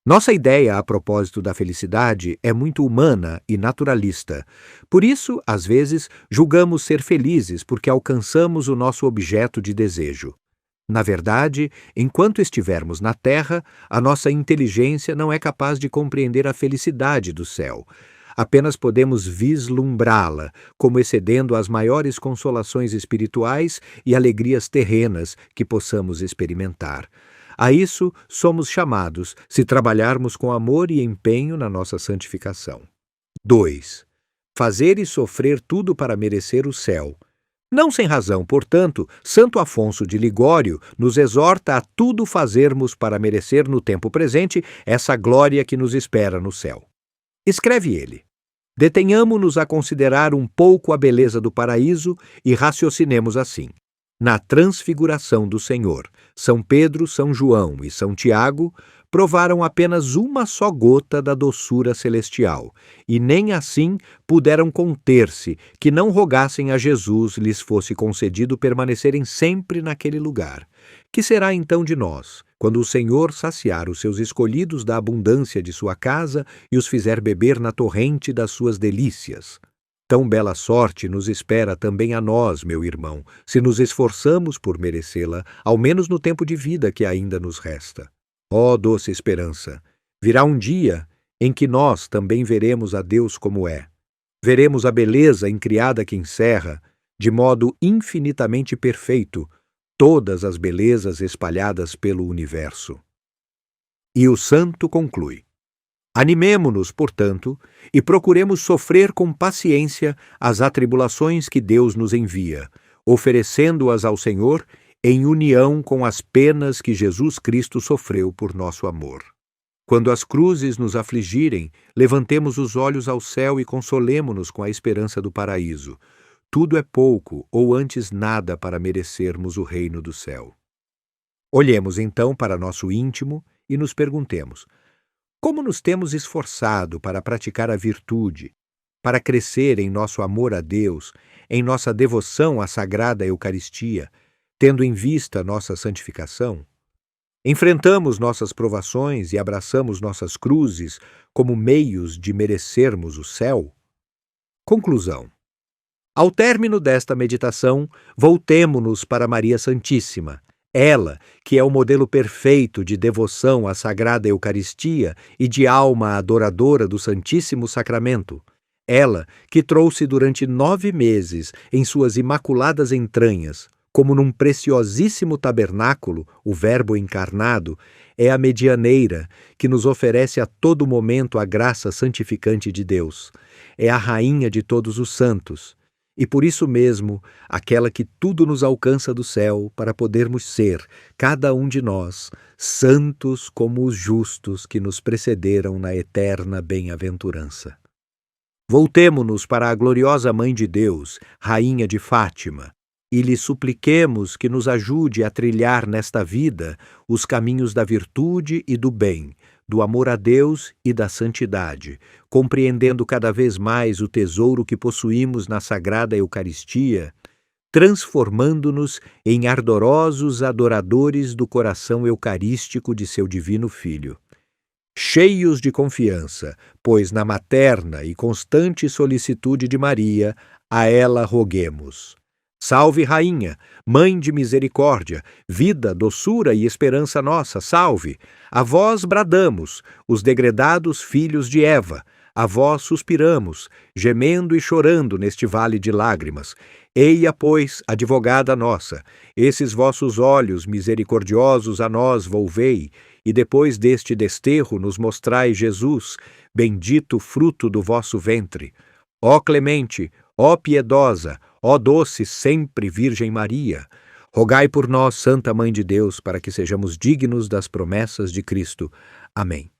S1: Nossa ideia a propósito da felicidade é muito humana e naturalista. Por isso, às vezes, julgamos ser felizes porque alcançamos o nosso objeto de desejo. Na verdade, enquanto estivermos na terra, a nossa inteligência não é capaz de compreender a felicidade do céu. apenas podemos vislumbrá-la, como excedendo as maiores consolações espirituais e alegrias terrenas que possamos experimentar. A isso somos chamados, se trabalharmos com amor e empenho na nossa santificação. 2. Fazer e sofrer tudo para merecer o céu. Não sem razão, portanto, Santo Afonso de Ligório nos exorta a tudo fazermos para merecer no tempo presente essa glória que nos espera no céu. Escreve ele: detenhamo-nos a considerar um pouco a beleza do paraíso e raciocinemos assim. Na transfiguração do Senhor, São Pedro, São João e São Tiago provaram apenas uma só gota da doçura celestial, e nem assim puderam conter-se que não rogassem a Jesus lhes fosse concedido permanecerem sempre naquele lugar. Que será então de nós, quando o Senhor saciar os seus escolhidos da abundância de sua casa e os fizer beber na torrente das suas delícias? Tão bela sorte nos espera também a nós, meu irmão, se nos esforçamos por merecê-la, ao menos no tempo de vida que ainda nos resta. Ó doce esperança! Virá um dia em que nós também veremos a Deus como é. Veremos a beleza incriada que encerra, de modo infinitamente perfeito, todas as belezas espalhadas pelo universo. E o santo conclui: animemo-nos, portanto, e procuremos sofrer com paciência as atribulações que Deus nos envia, oferecendo-as ao Senhor em união com as penas que Jesus Cristo sofreu por nosso amor. Quando as cruzes nos afligirem, levantemos os olhos ao céu e consolemo-nos com a esperança do paraíso. Tudo é pouco, ou antes nada, para merecermos o reino do céu. Olhemos então para nosso íntimo e nos perguntemos: como nos temos esforçado para praticar a virtude, para crescer em nosso amor a Deus, em nossa devoção à Sagrada Eucaristia, tendo em vista nossa santificação? Enfrentamos nossas provações e abraçamos nossas cruzes como meios de merecermos o céu? Conclusão. Ao término desta meditação, voltemo-nos para Maria Santíssima, ela que é o modelo perfeito de devoção à Sagrada Eucaristia e de alma adoradora do Santíssimo Sacramento, ela que trouxe durante 9 meses em suas imaculadas entranhas, como num preciosíssimo tabernáculo, o Verbo encarnado, é a medianeira que nos oferece a todo momento a graça santificante de Deus. É a rainha de todos os santos, e por isso mesmo, aquela que tudo nos alcança do céu para podermos ser, cada um de nós, santos como os justos que nos precederam na eterna bem-aventurança. Voltemo-nos para a gloriosa Mãe de Deus, Rainha de Fátima, e lhe supliquemos que nos ajude a trilhar nesta vida os caminhos da virtude e do bem, do amor a Deus e da santidade, compreendendo cada vez mais o tesouro que possuímos na Sagrada Eucaristia, transformando-nos em ardorosos adoradores do coração eucarístico de seu divino Filho. Cheios de confiança, pois na materna e constante solicitude de Maria, a ela roguemos. Salve, Rainha, Mãe de misericórdia, vida, doçura e esperança nossa, salve! A vós bradamos, os degredados filhos de Eva, a vós suspiramos, gemendo e chorando neste vale de lágrimas. Eia, pois, advogada nossa, esses vossos olhos misericordiosos a nós volvei, e depois deste desterro nos mostrai Jesus, bendito fruto do vosso ventre. Ó clemente, ó piedosa, ó doce sempre Virgem Maria, rogai por nós, Santa Mãe de Deus, para que sejamos dignos das promessas de Cristo. Amém.